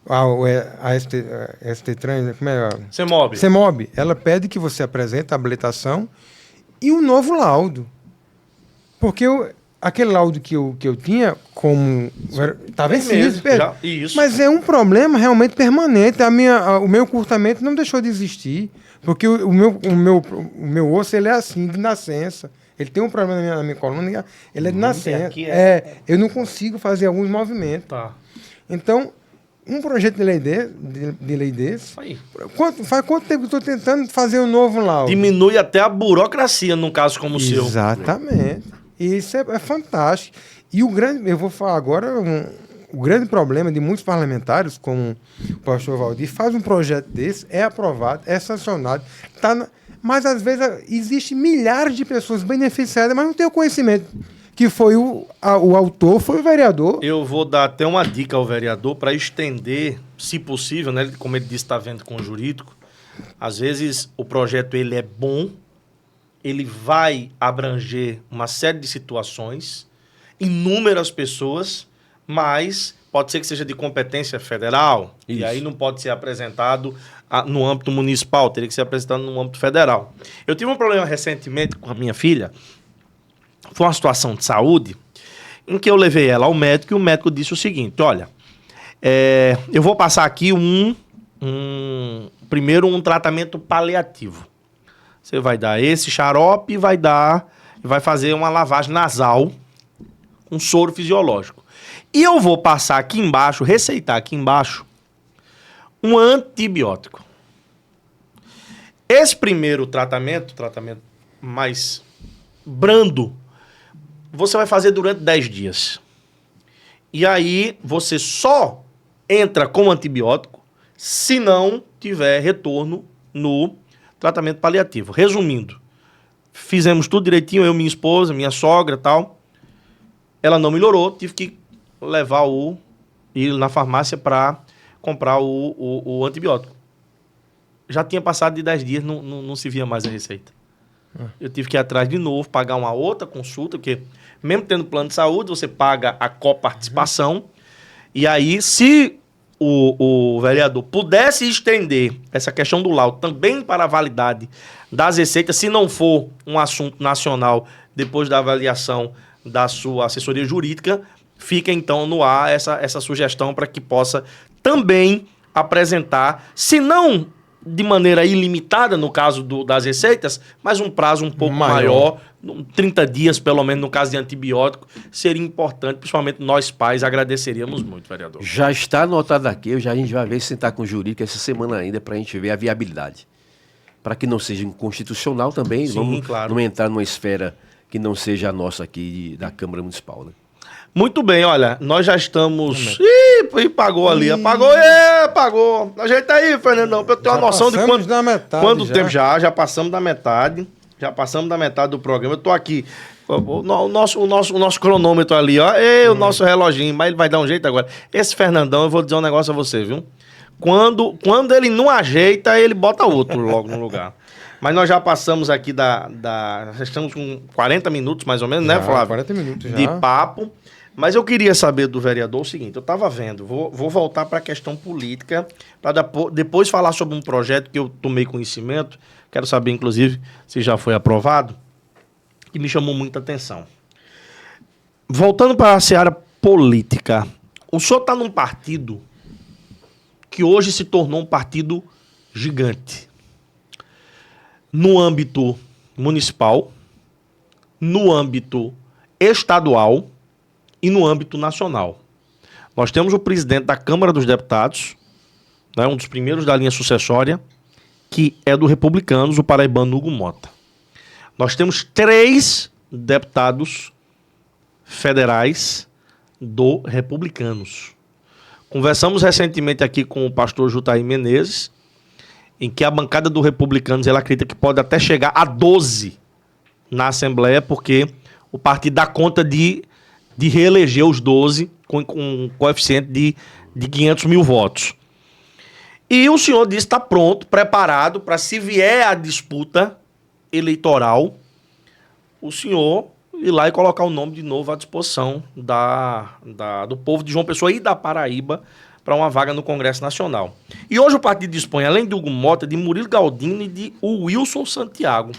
A ST-Trans, como é? CEMOB. CEMOB. Ela pede que você apresente a habilitação e um novo laudo. Porque aquele laudo que eu tinha, como está vencido. Isso. Mas é um problema realmente permanente. O meu encurtamento não deixou de existir. Porque o meu osso ele é assim, de nascença. Ele tem um problema na minha coluna, ele é de nascença. Eu não consigo fazer alguns movimentos. Tá. Então, um projeto de lei desse... Faz quanto tempo que eu estou tentando fazer um novo laudo? Diminui até a burocracia num caso como o seu. Exatamente. Isso é fantástico. E eu vou falar agora, o grande problema de muitos parlamentares, como o pastor Valdir, faz um projeto desse, é aprovado, é sancionado, mas às vezes existem milhares de pessoas beneficiadas, mas não tem o conhecimento que foi o autor, foi o vereador. Eu vou dar até uma dica ao vereador para estender, se possível, né? Como ele disse, está vendo com o jurídico. Às vezes o projeto ele é bom, ele vai abranger uma série de situações, inúmeras pessoas, mas pode ser que seja de competência federal. Isso. E aí não pode ser apresentado no âmbito municipal, teria que ser apresentado no âmbito federal. Eu tive um problema recentemente com a minha filha. Foi uma situação de saúde em que eu levei ela ao médico e o médico disse o seguinte: olha, eu vou passar aqui primeiro um tratamento paliativo. Você vai dar esse xarope e vai fazer uma lavagem nasal com soro fisiológico. E eu vou passar aqui embaixo, receitar aqui embaixo, um antibiótico. Esse primeiro tratamento mais brando, você vai fazer durante 10 dias. E aí você só entra com antibiótico se não tiver retorno no tratamento paliativo. Resumindo, fizemos tudo direitinho, eu, minha esposa, minha sogra e tal. Ela não melhorou, tive que ir na farmácia para comprar o antibiótico. Já tinha passado de 10 dias, não se via mais a receita. Eu tive que ir atrás de novo, pagar uma outra consulta, porque mesmo tendo plano de saúde, você paga a coparticipação. E aí, se o vereador pudesse estender essa questão do laudo também para a validade das receitas, se não for um assunto nacional, depois da avaliação da sua assessoria jurídica, fica então no ar essa sugestão para que possa também apresentar, se não de maneira ilimitada no caso das receitas, mas um prazo um pouco maior, 30 dias pelo menos no caso de antibiótico, seria importante, principalmente nós pais agradeceríamos muito, vereador. Já está anotado aqui, a gente vai ver se sentar com o jurídico essa semana ainda para a gente ver a viabilidade. Para que não seja inconstitucional também, Sim, claro. Não entrar numa esfera que não seja a nossa aqui da Câmara Municipal, né? Muito bem, olha, nós já estamos... Ih, pagou ali, apagou, apagou. Ajeita aí, Fernandão, pra eu ter uma noção de quanto... Quanto tempo já passamos da metade. Já passamos da metade do programa. Eu tô aqui, o nosso cronômetro ali, ó. O nosso reloginho, mas ele vai dar um jeito agora. Esse Fernandão, eu vou dizer um negócio a você, viu? Quando ele não ajeita, ele bota outro logo no lugar. Mas nós já passamos aqui já estamos com 40 minutos mais ou menos, né, Flávio? 40 minutos já. De papo. Mas eu queria saber do vereador o seguinte, eu estava vendo, vou voltar para a questão política, para depois falar sobre um projeto que eu tomei conhecimento, quero saber, inclusive, se já foi aprovado, que me chamou muita atenção. Voltando para a seara política, o senhor está num partido que hoje se tornou um partido gigante. No âmbito municipal, no âmbito estadual e no âmbito nacional. Nós temos o presidente da Câmara dos Deputados, né, um dos primeiros da linha sucessória, que é do Republicanos, o paraibano Hugo Mota. Nós temos 3 deputados federais do Republicanos. Conversamos recentemente aqui com o pastor Jutaí Menezes, em que a bancada do Republicanos ela acredita que pode até chegar a 12 na Assembleia, porque o partido dá conta de reeleger os 12 com um coeficiente de 500 mil votos. E o senhor disse que está pronto, preparado, para se vier a disputa eleitoral, o senhor ir lá e colocar o nome de novo à disposição do povo de João Pessoa e da Paraíba para uma vaga no Congresso Nacional. E hoje o partido dispõe, além de Hugo Mota, de Murilo Galdino e de Wilson Santiago.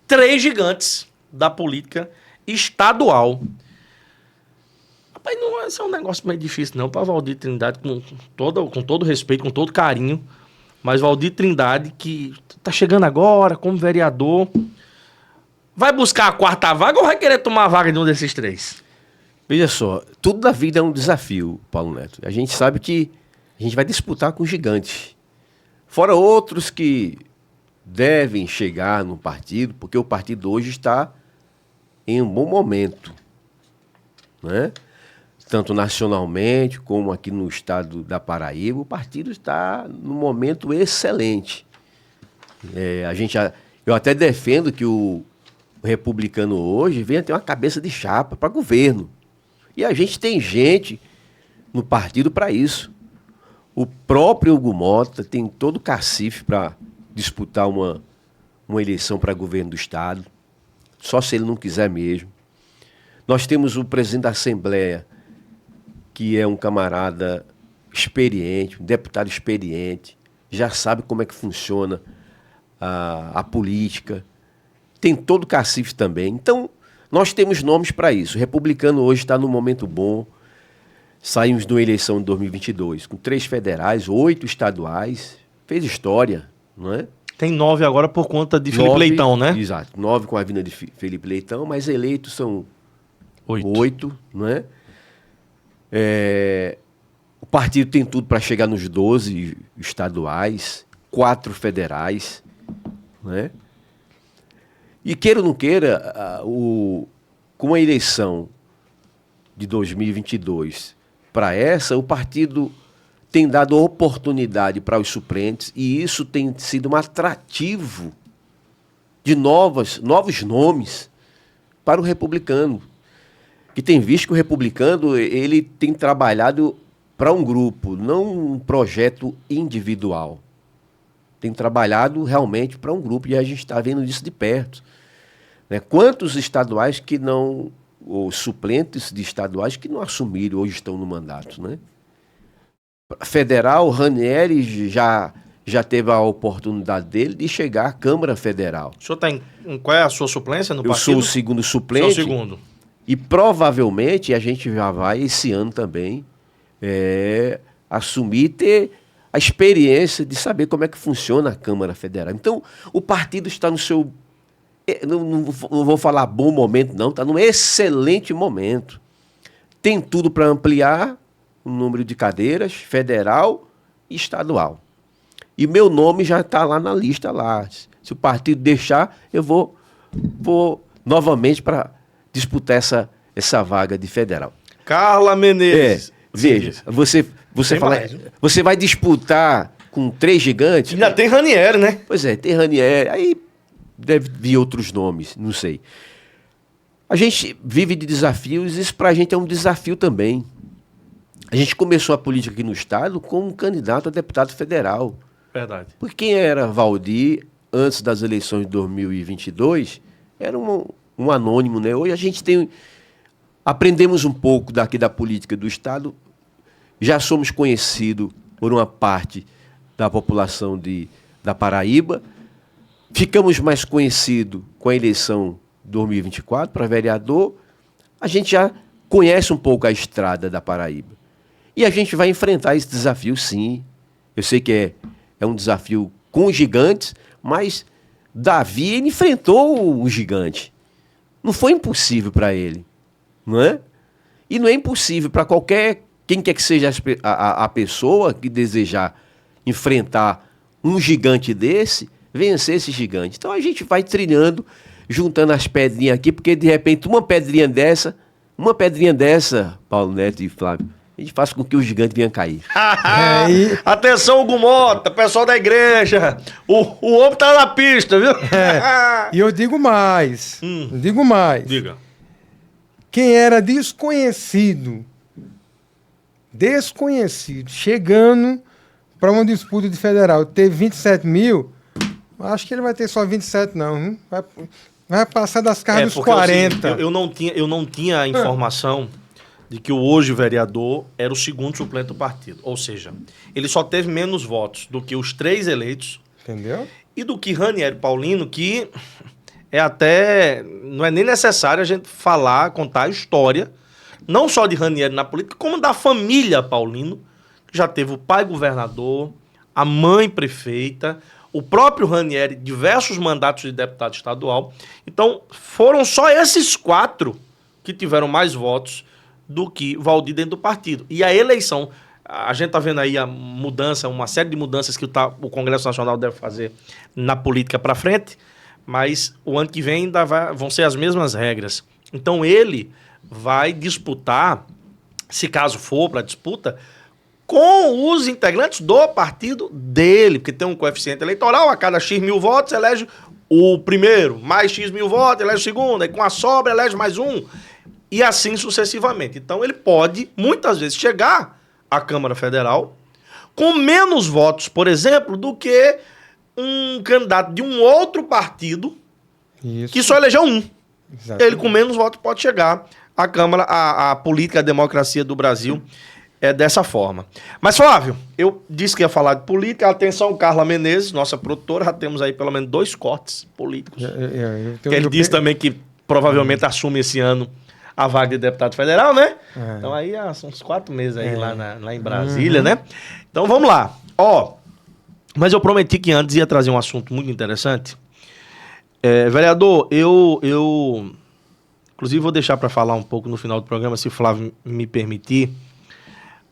3 gigantes da política estadual. Rapaz, não, esse é um negócio meio difícil não, para Valdir Trindade, com todo respeito, com todo carinho, mas Valdir Trindade, que tá chegando agora como vereador, vai buscar a 4ª vaga ou vai querer tomar a vaga de um desses 3? Veja só, tudo na vida é um desafio, Paulo Neto. A gente sabe que a gente vai disputar com gigantes. Fora outros que devem chegar no partido, porque o partido hoje está em um bom momento, né? Tanto nacionalmente como aqui no estado da Paraíba, o partido está num momento excelente. Eu até defendo que o Republicano hoje venha ter uma cabeça de chapa para governo. E a gente tem gente no partido para isso. O próprio Hugo Mota tem todo o cacife para disputar uma eleição para governo do estado, só se ele não quiser mesmo. Nós temos o presidente da Assembleia, que é um camarada experiente, um deputado experiente, já sabe como é que funciona a política, tem todo o cacife também. Então, nós temos nomes para isso. O Republicano hoje está num momento bom. Saímos de uma eleição de 2022 com 3 federais, 8 estaduais. Fez história, não é? Tem 9 agora por conta de Felipe Leitão, né? Exato, 9 com a vinda de Felipe Leitão, mas eleitos são 8, não é? O partido tem tudo para chegar nos 12 estaduais, 4 federais, né? E queira ou não queira, com a eleição de 2022 para essa, o partido tem dado oportunidade para os suplentes e isso tem sido um atrativo de novos nomes para o Republicano, que tem visto que o Republicano ele tem trabalhado para um grupo, não um projeto individual. Tem trabalhado realmente para um grupo e a gente está vendo isso de perto. Né? Quantos estaduais que não, ou suplentes de estaduais que não assumiram, hoje estão no mandato, né? Federal, Ranieri já teve a oportunidade dele de chegar à Câmara Federal. O senhor está qual é a sua suplência no partido? Eu sou o segundo suplente. Sou o segundo. E provavelmente a gente já vai, esse ano também, assumir, ter a experiência de saber como é que funciona a Câmara Federal. Então, o partido está no seu... Não vou falar bom momento, não. Está num excelente momento. Tem tudo para ampliar o número de cadeiras, federal e estadual. E meu nome já está lá na lista lá. Se o partido deixar, eu vou novamente para disputar essa vaga de federal. Carla Menezes. Veja, você fala, mais, viu? você vai disputar com 3 gigantes. Ainda tem Ranieri, né? Pois é, tem Ranieri, aí deve vir outros nomes, não sei. A gente vive de desafios, isso pra gente é um desafio também. A gente começou a política aqui no estado como candidato a deputado federal. Verdade. Porque quem era Valdir antes das eleições de 2022 era um anônimo, né? Hoje a gente aprendemos um pouco daqui da política do estado, já somos conhecidos por uma parte da população da Paraíba, ficamos mais conhecidos com a eleição 2024 para vereador, a gente já conhece um pouco a estrada da Paraíba. E a gente vai enfrentar esse desafio, sim. Eu sei que é um desafio com gigantes, mas Davi ele enfrentou o gigante. Não foi impossível para ele, não é? E não é impossível para quem quer que seja a pessoa que desejar enfrentar um gigante desse, vencer esse gigante. Então a gente vai trilhando, juntando as pedrinhas aqui, porque de repente uma pedrinha dessa, Paulo Neto e Flávio, a gente faz com que o gigante venha cair. Atenção, Hugo Mota, pessoal da igreja. O homem tá na pista, viu? E eu digo mais. Diga. Quem era desconhecido, chegando para uma disputa de federal, teve 27 mil, acho que ele vai ter só 27 não. Vai passar das casas dos 40. Eu não tinha a informação de que o hoje vereador era o segundo suplente do partido. Ou seja, ele só teve menos votos do que os 3 eleitos. Entendeu? E do que Ranieri Paulino, que não é nem necessário a gente contar a história, não só de Ranieri na política, como da família Paulino, que já teve o pai governador, a mãe prefeita, o próprio Ranieri, diversos mandatos de deputado estadual. Então, foram só esses 4 que tiveram mais votos do que Valdir dentro do partido. E a eleição, a gente está vendo aí a mudança, uma série de mudanças que o Congresso Nacional deve fazer na política para frente, mas o ano que vem ainda vão ser as mesmas regras. Então ele vai disputar, se caso for para disputa, com os integrantes do partido dele, porque tem um coeficiente eleitoral, a cada X mil votos elege o primeiro, mais X mil votos elege o segundo, aí com a sobra elege mais um, e assim sucessivamente. Então ele pode, muitas vezes, chegar à Câmara Federal com menos votos, por exemplo, do que um candidato de um outro partido que só elegeu um. Exatamente. Ele com menos votos pode chegar à Câmara, a política, a democracia do Brasil é dessa forma. Mas, Flávio, eu disse que ia falar de política. Atenção, Carla Menezes, nossa produtora, já temos aí pelo menos 2 cortes políticos. Ele disse também que provavelmente assume esse ano a vaga de deputado federal, né? Então aí são uns 4 meses aí lá em Brasília, né? Então vamos lá. Mas eu prometi que antes ia trazer um assunto muito interessante. Vereador, eu inclusive vou deixar para falar um pouco no final do programa, se o Flávio me permitir,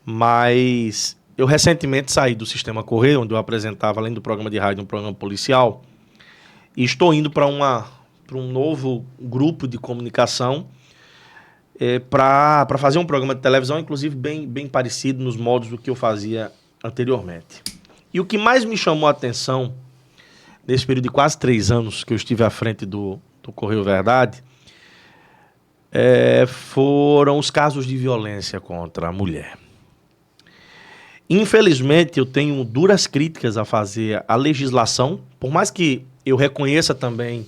mas eu recentemente saí do Sistema Correio, onde eu apresentava, além do programa de rádio, um programa policial, e estou indo para um novo grupo de comunicação para fazer um programa de televisão, inclusive bem parecido nos modos do que eu fazia anteriormente. E o que mais me chamou a atenção nesse período de quase 3 anos que eu estive à frente do Correio Verdade foram os casos de violência contra a mulher. Infelizmente, eu tenho duras críticas a fazer à legislação, por mais que eu reconheça também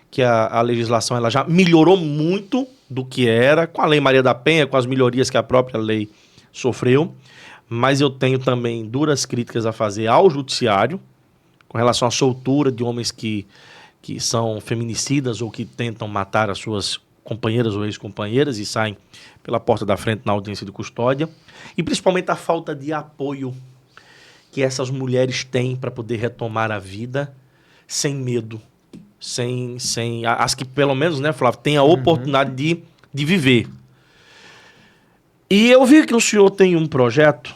que a legislação ela já melhorou muito do que era, com a Lei Maria da Penha, com as melhorias que a própria lei sofreu, mas eu tenho também duras críticas a fazer ao judiciário, com relação à soltura de homens que são feminicidas ou que tentam matar as suas companheiras ou ex-companheiras e saem pela porta da frente na audiência de custódia, e principalmente a falta de apoio que essas mulheres têm para poder retomar a vida sem medo, as que pelo menos, né, Flávio, têm a oportunidade de viver. E eu vi que o senhor tem um projeto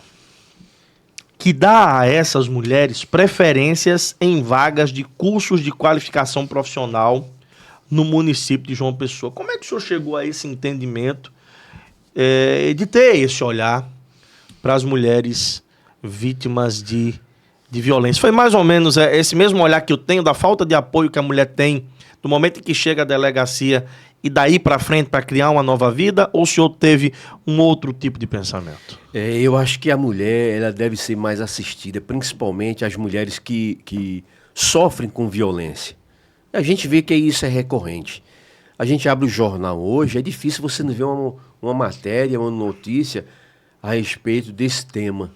que dá a essas mulheres preferências em vagas de cursos de qualificação profissional no município de João Pessoa. Como é que o senhor chegou a esse entendimento de ter esse olhar para as mulheres vítimas de violência? Foi mais ou menos esse mesmo olhar que eu tenho da falta de apoio que a mulher tem no momento em que chega à delegacia e daí para frente para criar uma nova vida, ou o senhor teve um outro tipo de pensamento? Eu acho que a mulher ela deve ser mais assistida, principalmente as mulheres que sofrem com violência. A gente vê que isso é recorrente. A gente abre o jornal hoje, é difícil você não ver uma matéria, uma notícia a respeito desse tema.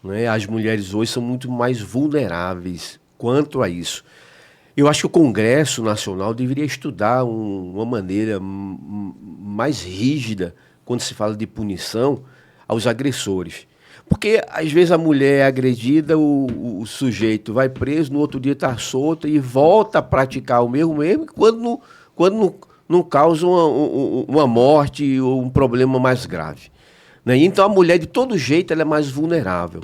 Né? As mulheres hoje são muito mais vulneráveis quanto a isso. Eu acho que o Congresso Nacional deveria estudar uma maneira mais rígida quando se fala de punição aos agressores. Porque, às vezes, a mulher é agredida, o sujeito vai preso, no outro dia está solto e volta a praticar o mesmo quando não causa uma morte ou um problema mais grave. Né? Então, a mulher, de todo jeito, ela é mais vulnerável.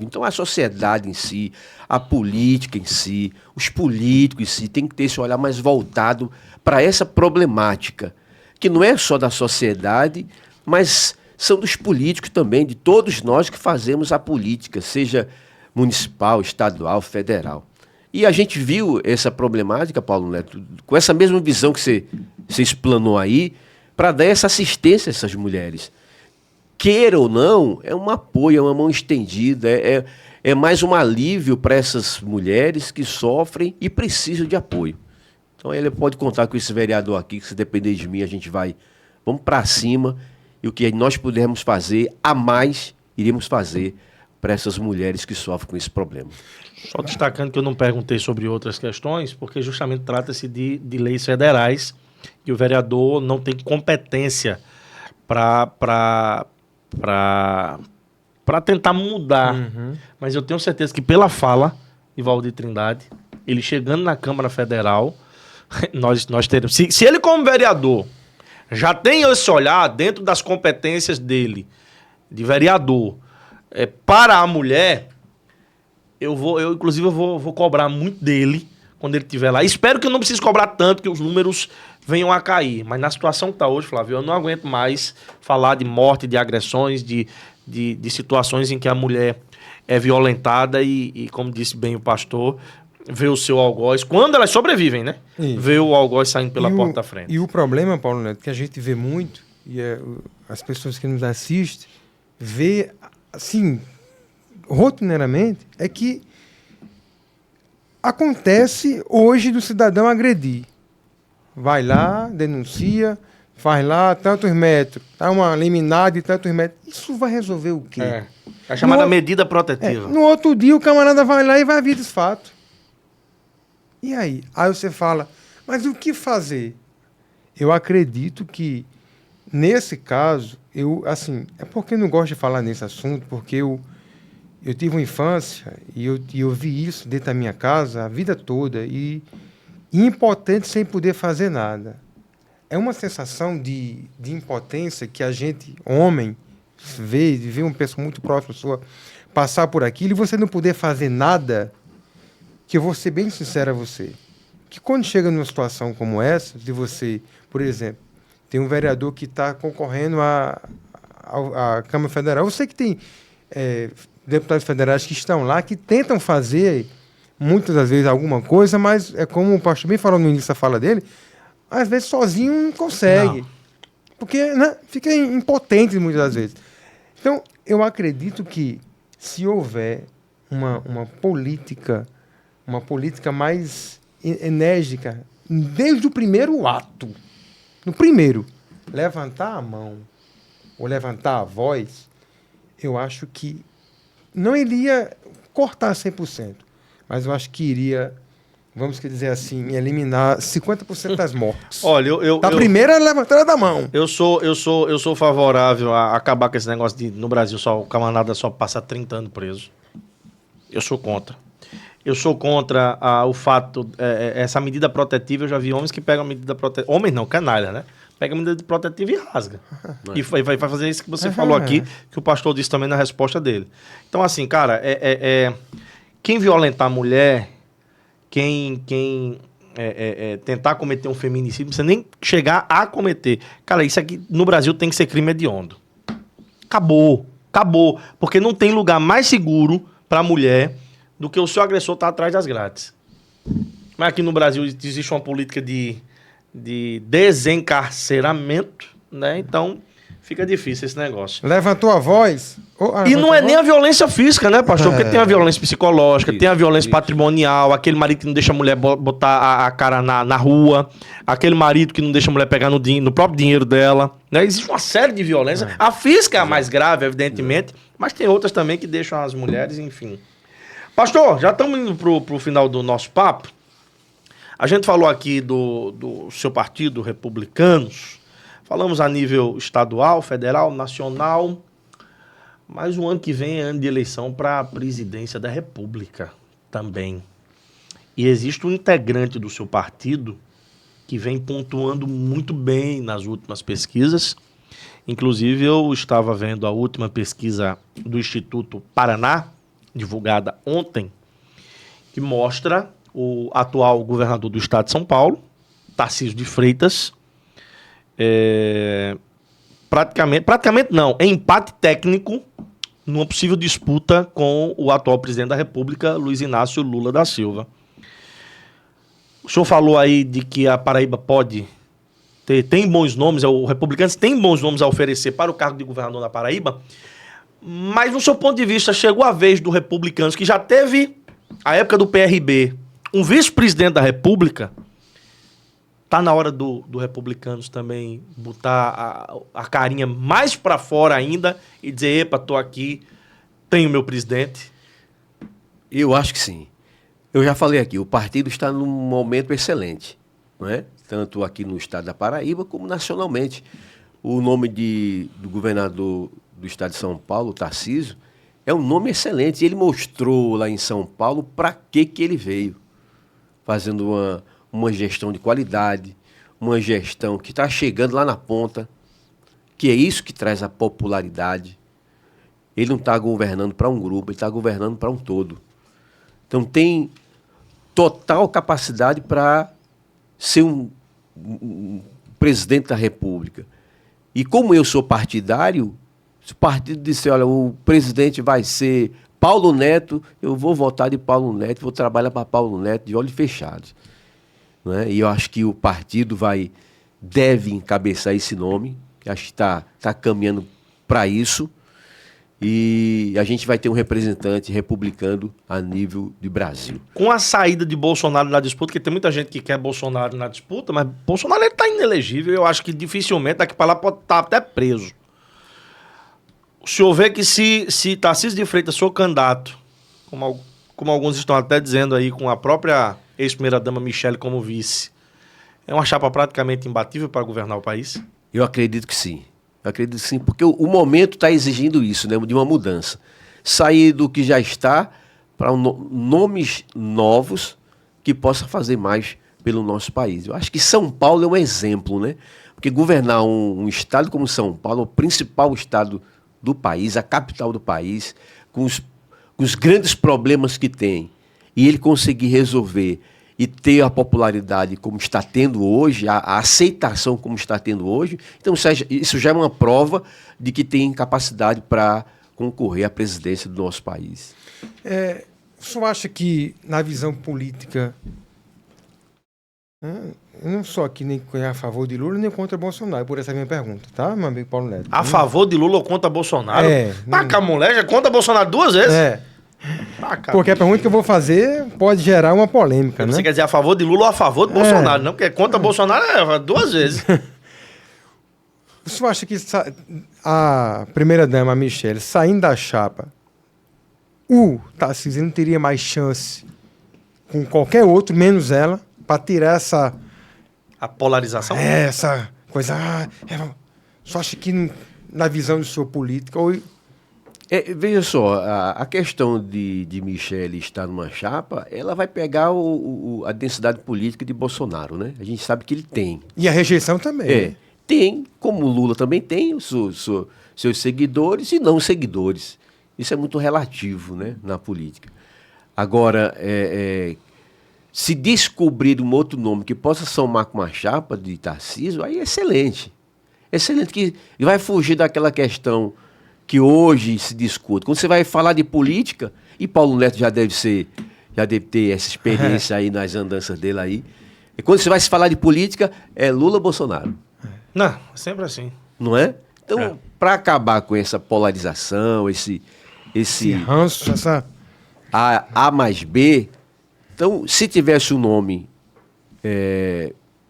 Então, a sociedade em si, a política em si, os políticos em si, tem que ter esse olhar mais voltado para essa problemática, que não é só da sociedade, mas são dos políticos também, de todos nós que fazemos a política, seja municipal, estadual, federal. E a gente viu essa problemática, Paulo Neto, com essa mesma visão que você explanou aí, para dar essa assistência a essas mulheres. Queira ou não, é um apoio, é uma mão estendida, é mais um alívio para essas mulheres que sofrem e precisam de apoio. Então ele pode contar com esse vereador aqui, que se depender de mim, vamos para cima, e o que nós pudermos fazer, a mais, iremos fazer para essas mulheres que sofrem com esse problema. Só destacando que eu não perguntei sobre outras questões, porque justamente trata-se de leis federais e o vereador não tem competência para tentar mudar. Mas eu tenho certeza que pela fala de Valdir Trindade, ele chegando na Câmara Federal, nós teremos... Se ele como vereador já tem esse olhar dentro das competências dele, de vereador, para a mulher, eu vou cobrar muito dele quando ele estiver lá. Espero que eu não precise cobrar tanto, que os números venham a cair. Mas na situação que está hoje, Flávio, eu não aguento mais falar de morte, de agressões, de situações em que a mulher é violentada e, como disse bem o pastor, vê o seu algoz, quando elas sobrevivem, né? Isso. Vê o algoz saindo pela porta da frente. E o problema, Paulo Neto, que a gente vê muito, e as pessoas que nos assistem, vê, assim, rotineiramente, é que acontece hoje do cidadão agredir. Vai lá, denuncia, faz lá tantos metros, tá uma liminar de tantos metros. Isso vai resolver o quê? A chamada medida protetiva. No outro dia o camarada vai lá e vai vir desfato. E aí? Aí você fala, mas o que fazer? Eu acredito que, nesse caso, é porque eu não gosto de falar nesse assunto, porque eu tive uma infância e eu vi isso dentro da minha casa a vida toda e impotente sem poder fazer nada. É uma sensação de impotência que a gente, homem, vê uma pessoa muito próxima sua passar por aquilo e você não poder fazer nada, que eu vou ser bem sincero a você, que quando chega numa situação como essa, de você, por exemplo, tem um vereador que está concorrendo à Câmara Federal, eu sei que tem deputados federais que estão lá, que tentam fazer, muitas das vezes, alguma coisa, mas é como o pastor bem falou no início da fala dele, às vezes sozinho não consegue. Não. Porque fica impotente muitas das vezes. Então, eu acredito que se houver uma política mais enérgica, desde o primeiro ato, no primeiro, levantar a mão ou levantar a voz, eu acho que não iria cortar 100%, mas eu acho que iria, vamos dizer assim, eliminar 50% das mortes. Olha, primeira levantada da mão. Eu sou favorável a acabar com esse negócio de, no Brasil, o camarada só passa 30 anos preso. Eu sou contra. Eu sou contra o fato, essa medida protetiva, eu já vi homens que pegam a medida protetiva, homens não, canalha, né? Pega a medida protetiva e rasga. E vai fazer isso que você falou aqui, que o pastor disse também na resposta dele. Então, assim, cara, quem violentar a mulher, quem tentar cometer um feminicídio, não precisa nem chegar a cometer. Cara, isso aqui no Brasil tem que ser crime hediondo. Acabou. Porque não tem lugar mais seguro pra mulher do que o seu agressor tá atrás das grades. Mas aqui no Brasil existe uma política de desencarceramento, né? Então fica difícil esse negócio. Levantou a voz. E não é nem a violência física, né, pastor? Porque tem a violência psicológica, tem a violência patrimonial, aquele marido que não deixa a mulher botar a cara na rua, aquele marido que não deixa a mulher pegar no próprio dinheiro dela, né? Existe uma série de violências. A física é a mais grave, evidentemente, mas tem outras também que deixam as mulheres, enfim. Pastor, já estamos indo pro final do nosso papo. A gente falou aqui do seu partido, Republicanos. Falamos a nível estadual, federal, nacional. Mas o ano que vem é ano de eleição para a presidência da República também. E existe um integrante do seu partido que vem pontuando muito bem nas últimas pesquisas. Inclusive, eu estava vendo a última pesquisa do Instituto Paraná, divulgada ontem, que mostra o atual governador do estado de São Paulo, Tarcísio de Freitas, praticamente não, em empate técnico numa possível disputa com o atual presidente da República, Luiz Inácio Lula da Silva. O senhor falou aí de que a Paraíba tem bons nomes, o Republicanos tem bons nomes a oferecer para o cargo de governador da Paraíba, mas no seu ponto de vista, chegou a vez do Republicanos, que já teve, a época do PRB, um vice-presidente da República. Tá na hora do Republicanos também botar a carinha mais para fora ainda e dizer, epa, tô aqui, tenho meu presidente? Eu acho que sim. Eu já falei aqui, o partido está num momento excelente, não é? Tanto aqui no estado da Paraíba como nacionalmente. O nome do governador do estado de São Paulo, Tarcísio, é um nome excelente. Ele mostrou lá em São Paulo para que ele veio, fazendo uma gestão de qualidade, uma gestão que está chegando lá na ponta, que é isso que traz a popularidade. Ele não está governando para um grupo, ele está governando para um todo. Então tem total capacidade para ser um presidente da República. E como eu sou partidário, se o partido disser, olha, o presidente vai ser Paulo Neto, eu vou votar de Paulo Neto, vou trabalhar para Paulo Neto de olhos fechados. Né? E eu acho que o partido deve encabeçar esse nome, acho que está caminhando para isso, e a gente vai ter um representante republicano a nível de Brasil. Com a saída de Bolsonaro na disputa, porque tem muita gente que quer Bolsonaro na disputa, mas Bolsonaro está inelegível, eu acho que dificilmente daqui para lá pode estar até preso. O senhor vê que se Tarcísio de Freitas for candidato, como alguns estão até dizendo aí, com a própria ex-primeira-dama Michele como vice, é uma chapa praticamente imbatível para governar o país? Eu acredito que sim. Porque o momento está exigindo isso, né, de uma mudança. Sair do que já está para nomes novos que possam fazer mais pelo nosso país. Eu acho que São Paulo é um exemplo, né? Porque governar um estado como São Paulo, o principal estado do país, a capital do país, com os grandes problemas que tem, e ele conseguir resolver e ter a popularidade como está tendo hoje, a aceitação como está tendo hoje, então isso já é uma prova de que tem capacidade para concorrer à presidência do nosso país. O senhor acha que, na visão política, eu não sou aqui nem a favor de Lula nem contra Bolsonaro, por essa minha pergunta, tá, meu amigo Paulo Neto? A favor de Lula ou contra Bolsonaro? Não... a mulher já contra Bolsonaro duas vezes? Porque a pergunta que eu vou fazer pode gerar uma polêmica, né? Você quer dizer a favor de Lula ou a favor de Bolsonaro, não? Porque contra Bolsonaro é duas vezes. O senhor acha que a primeira-dama, a Michele, saindo da chapa, o Tarcísio não teria mais chance com qualquer outro, menos ela, para tirar essa... A polarização? Essa coisa... O senhor acha que, na visão do senhor política... Veja só, a questão de Michele estar numa chapa, ela vai pegar a densidade política de Bolsonaro, né? A gente sabe que ele tem. E a rejeição também. Né? Tem, como o Lula também tem, os seus seguidores e não seguidores. Isso é muito relativo, né, na política. Agora, se descobrir um outro nome que possa somar com uma chapa de Tarcísio, aí é excelente. Excelente, que vai fugir daquela questão que hoje se discute. Quando você vai falar de política, e Paulo Neto já deve ter essa experiência aí nas andanças dele aí. E quando você vai se falar de política, é Lula Bolsonaro. Não, é sempre assim. Não é? Então, para acabar com essa polarização, esse ranço, essa... A mais B, então, se tivesse um nome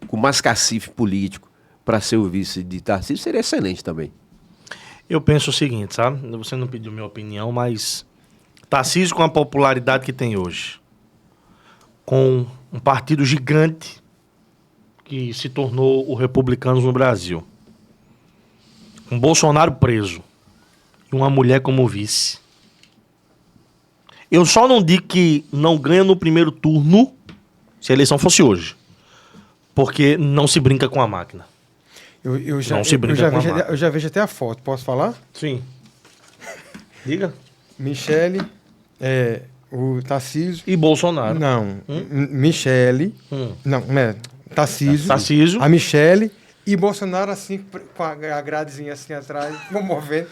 com mais cacife político para ser o vice de Tarcísio, seria excelente também. Eu penso o seguinte, sabe? Você não pediu minha opinião, mas Tarcísio, com a popularidade que tem hoje, com um partido gigante que se tornou o Republicanos no Brasil, com Bolsonaro preso e uma mulher como vice, eu só não digo que não ganha no primeiro turno se a eleição fosse hoje, porque não se brinca com a máquina. Eu já vejo até a foto. Posso falar? Sim. Diga. Michele, o Tarcísio... E Bolsonaro. Não. Michele... Não, Tarcísio. A Michele e Bolsonaro assim, com a gradezinha assim atrás, movendo.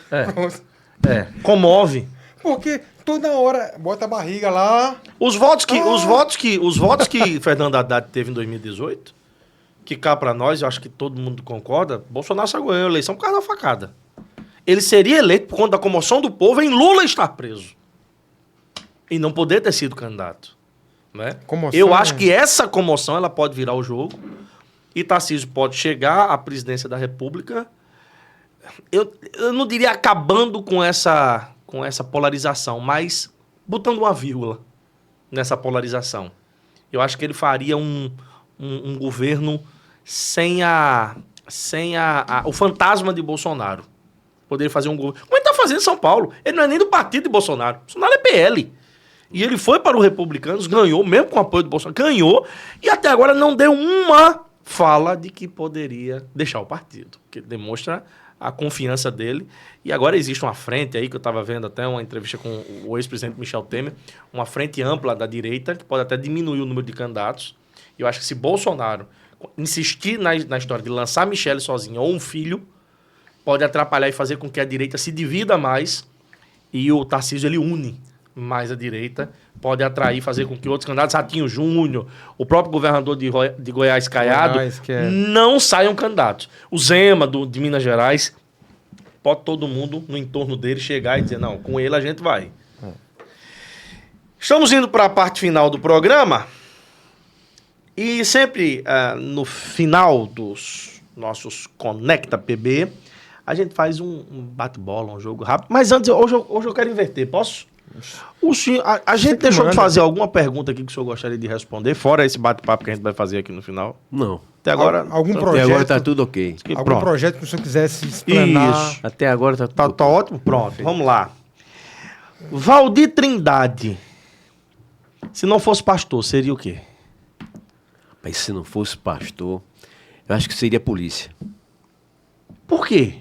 Comove. Porque toda hora bota a barriga lá... Os votos que Fernando Haddad teve em 2018... que cá pra nós, eu acho que todo mundo concorda, Bolsonaro só ganhou a eleição por causa da facada. Ele seria eleito por conta da comoção do povo em Lula estar preso. E não poder ter sido candidato. Né? Eu acho que essa comoção ela pode virar o jogo e Tarcísio pode chegar à presidência da República. Eu não diria acabando com essa polarização, mas botando uma vírgula nessa polarização. Eu acho que ele faria um governo sem o fantasma de Bolsonaro. Poderia fazer um governo. Como ele está fazendo em São Paulo? Ele não é nem do partido de Bolsonaro. Bolsonaro é PL. E ele foi para os Republicanos, ganhou, mesmo com o apoio do Bolsonaro, ganhou, e até agora não deu uma fala de que poderia deixar o partido. Que demonstra a confiança dele. E agora existe uma frente aí, que eu estava vendo até uma entrevista com o ex-presidente Michel Temer, uma frente ampla da direita, que pode até diminuir o número de candidatos. Eu acho que se Bolsonaro insistir na história de lançar Michele sozinha ou um filho, pode atrapalhar e fazer com que a direita se divida mais e o Tarcísio ele une mais a direita, pode atrair, fazer com que outros candidatos, Ratinho Júnior, o próprio governador de Goiás, Caiado, não saiam candidatos. O Zema, de Minas Gerais, pode todo mundo no entorno dele chegar e dizer, não, com ele a gente vai. Estamos indo para a parte final do programa. E sempre no final dos nossos Conecta PB, a gente faz um bate-bola, um jogo rápido. Mas antes, hoje eu quero inverter, posso? O senhor, a gente deixou de fazer alguma pergunta aqui que o senhor gostaria de responder, fora esse bate-papo que a gente vai fazer aqui no final? Não. Até agora... Algum projeto? Até agora tá tudo ok. Algum projeto que o senhor quisesse explanar? Isso. Até agora tá tudo tá ótimo? Pronto, vamos lá. Valdir Trindade, se não fosse pastor, seria o quê? Mas se não fosse pastor, eu acho que seria polícia. Por quê?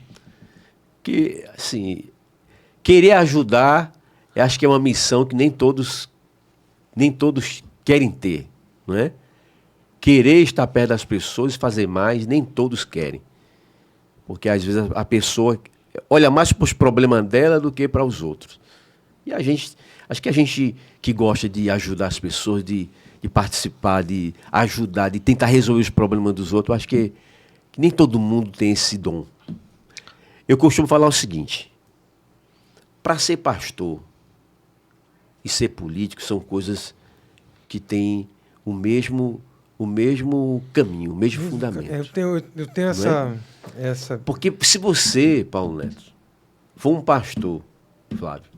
Porque, assim, querer ajudar, eu acho que é uma missão que nem todos querem ter, não é? Querer estar perto das pessoas e fazer mais, nem todos querem. Porque, às vezes, a pessoa olha mais para os problemas dela do que para os outros. E acho que a gente que gosta de ajudar as pessoas, de participar, de ajudar, de tentar resolver os problemas dos outros, eu acho que nem todo mundo tem esse dom. Eu costumo falar o seguinte, para ser pastor e ser político são coisas que têm o mesmo caminho, o mesmo fundamento. Eu tenho essa... Porque se você, Paulo Neto, for um pastor, Flávio,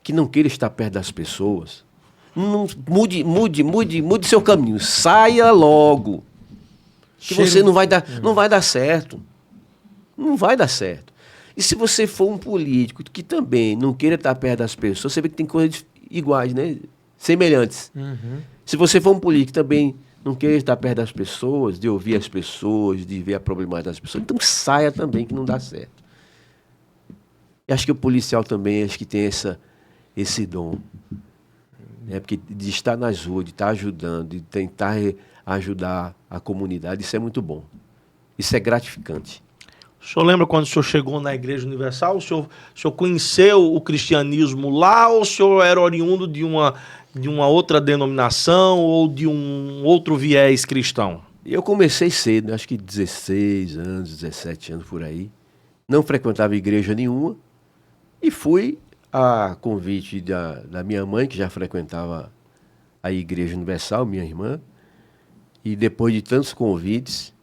que não queira estar perto das pessoas, não, mude seu caminho, saia logo. Que você não vai dar certo. Não vai dar certo. E se você for um político que também não queira estar perto das pessoas, você vê que tem coisas iguais, né? Semelhantes. Uhum. Se você for um político que também não queira estar perto das pessoas, de ouvir as pessoas, de ver a problemática das pessoas, então saia também, que não dá certo. E acho que o policial também acho que tem esse dom né? Porque de estar nas ruas, de estar ajudando, de tentar ajudar a comunidade, isso é muito bom. Isso é gratificante. O senhor lembra quando o senhor chegou na Igreja Universal? O senhor conheceu o cristianismo lá ou o senhor era oriundo de uma outra denominação ou de um outro viés cristão? Eu comecei cedo, acho que 16 anos, 17 anos por aí. Não frequentava igreja nenhuma e fui a convite da minha mãe, que já frequentava a Igreja Universal, minha irmã. E depois de tantos convites,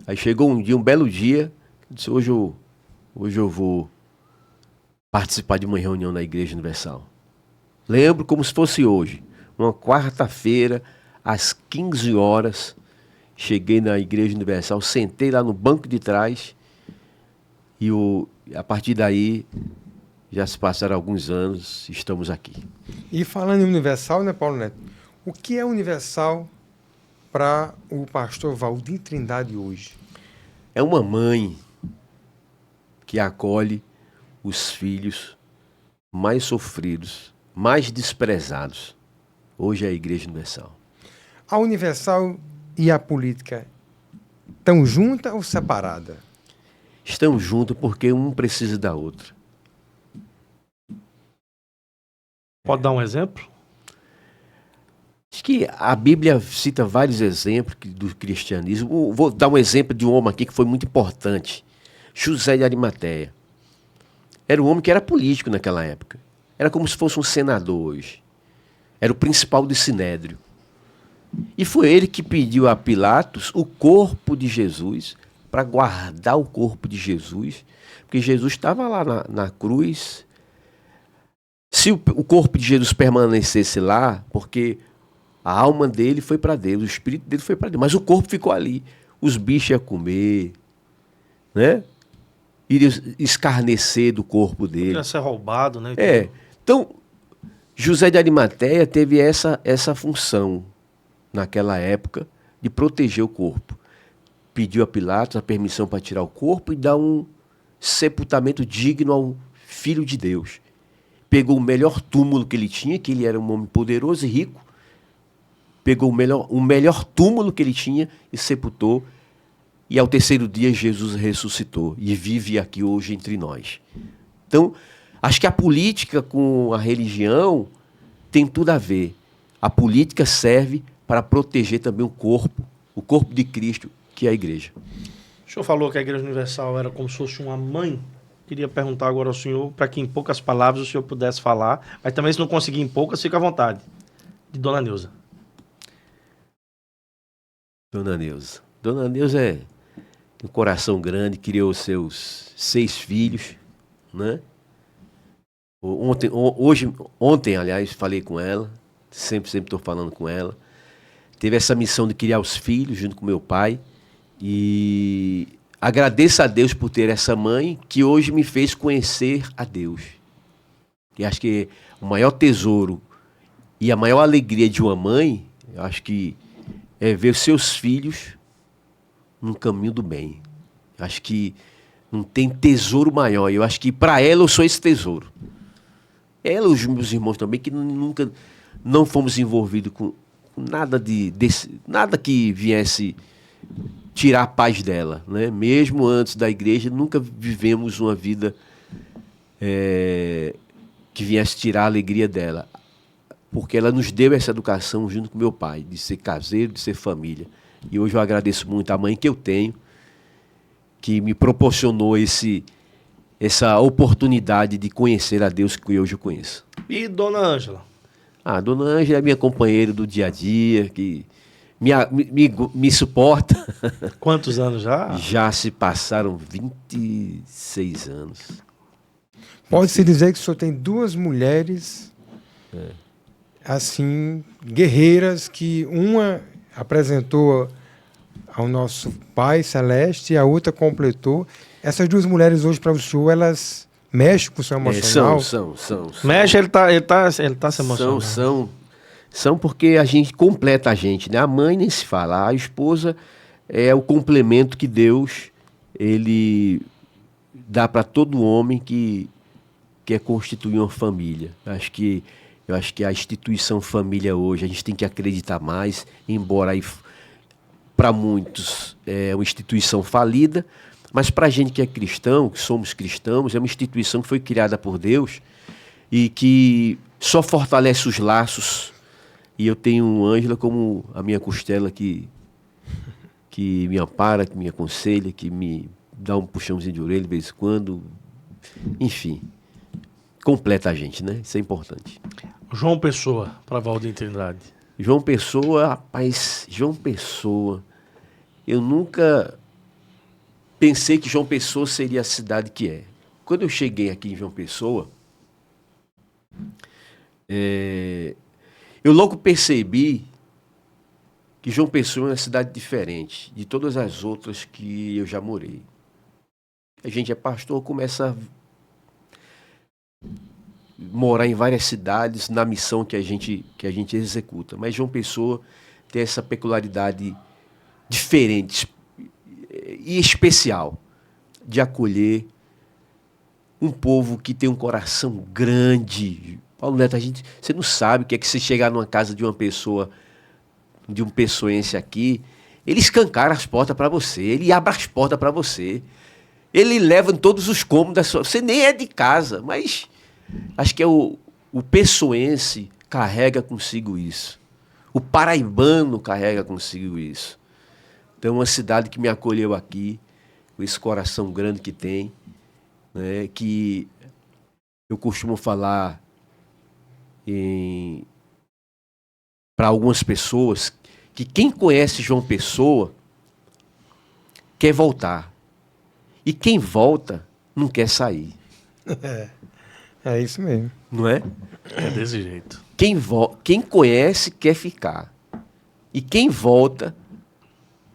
aí chegou um belo dia, eu disse, hoje eu vou participar de uma reunião na Igreja Universal. Lembro como se fosse hoje, uma quarta-feira, às 15 horas, cheguei na Igreja Universal, sentei lá no banco de trás e a partir daí já se passaram alguns anos, estamos aqui. E falando em Universal, né, Paulo Neto? O que é Universal para o pastor Valdir Trindade hoje? É uma mãe que acolhe os filhos mais sofridos, mais desprezados. Hoje é a Igreja Universal. A Universal e a política estão juntas ou separadas? Estão juntos porque um precisa da outra. Pode dar um exemplo? Acho que a Bíblia cita vários exemplos do cristianismo. Vou dar um exemplo de um homem aqui que foi muito importante. José de Arimateia. Era um homem que era político naquela época. Era como se fosse um senador hoje. Era o principal do Sinédrio. E foi ele que pediu a Pilatos o corpo de Jesus, para guardar o corpo de Jesus, porque Jesus estava lá na cruz. Se o corpo de Jesus permanecesse lá, porque a alma dele foi para Deus, o espírito dele foi para Deus, mas o corpo ficou ali. Os bichos iam comer, né? Iriam escarnecer do corpo dele. Ia ser roubado, né? Então, José de Arimateia teve essa função naquela época de proteger o corpo. Pediu a Pilatos a permissão para tirar o corpo e dar um sepultamento digno ao Filho de Deus. Pegou o melhor túmulo que ele tinha, que ele era um homem poderoso e rico, pegou o melhor túmulo que ele tinha e sepultou, e ao terceiro dia Jesus ressuscitou e vive aqui hoje entre nós. Então, acho que a política com a religião tem tudo a ver. A política serve para proteger também o corpo de Cristo, que é a igreja. O senhor falou que a Igreja Universal era como se fosse uma mãe. Queria perguntar agora ao senhor, para que em poucas palavras o senhor pudesse falar, mas também se não conseguir em poucas, fica à vontade. De Dona Neuza. Dona Neuza. Dona Neuza é um coração grande, criou seus 6 filhos, né? Ontem, aliás, falei com ela, sempre estou falando com ela. Teve essa missão de criar os filhos junto com meu pai. E agradeço a Deus por ter essa mãe que hoje me fez conhecer a Deus. E acho que o maior tesouro e a maior alegria de uma mãe, eu acho que é ver os seus filhos no caminho do bem. Eu acho que não tem tesouro maior. Eu acho que para ela eu sou esse tesouro. Ela e os meus irmãos também, que nunca não fomos envolvidos com nada nada que viesse tirar a paz dela, né? Mesmo antes da igreja, nunca vivemos uma vida que viesse tirar a alegria dela, porque ela nos deu essa educação junto com meu pai, de ser caseiro, de ser família. E hoje eu agradeço muito a mãe que eu tenho, que me proporcionou essa oportunidade de conhecer a Deus que hoje eu conheço. E Dona Ângela? A Dona Ângela é minha companheira do dia a dia, que me suporta. Quantos anos já? Já se passaram 26 anos. Pode-se dizer que o senhor tem 2 mulheres, assim, guerreiras, que uma apresentou ao nosso Pai Celeste e a outra completou. Essas 2 mulheres hoje, para o senhor, elas mexem com o seu emocional? São. Mexe, ele tá se emocionando. São porque a gente completa a gente, né? A mãe nem se fala, a esposa é o complemento que Deus ele dá para todo homem que quer constituir uma família. Acho que Eu acho que a instituição família hoje, a gente tem que acreditar mais, embora aí para muitos é uma instituição falida, mas para a gente que é cristão, que somos cristãos, é uma instituição que foi criada por Deus e que só fortalece os laços. E eu tenho Ângela como a minha costela que me ampara, que me aconselha, que me dá um puxãozinho de orelha de vez em quando. Enfim, completa a gente, né? Isso é importante. João Pessoa, para Valdir Trindade. João Pessoa, rapaz, João Pessoa. Eu nunca pensei que João Pessoa seria a cidade que é. Quando eu cheguei aqui em João Pessoa, eu logo percebi que João Pessoa é uma cidade diferente de todas as outras que eu já morei. A gente é pastor, começa a morar em várias cidades na missão que a gente executa. Mas João Pessoa tem essa peculiaridade diferente e especial de acolher um povo que tem um coração grande. Paulo Neto, você não sabe o que é que você chegar numa casa de uma pessoa, de um pessoense aqui, ele escancara as portas para você, ele abre as portas para você, ele leva em todos os cômodos da sua... Você nem é de casa, mas acho que o pessoense carrega consigo isso. O paraibano carrega consigo isso. Então, uma cidade que me acolheu aqui, com esse coração grande que tem, né, que eu costumo falar para algumas pessoas que quem conhece João Pessoa quer voltar. E quem volta não quer sair. É isso mesmo. Não é? É desse jeito. Quem conhece quer ficar. E quem volta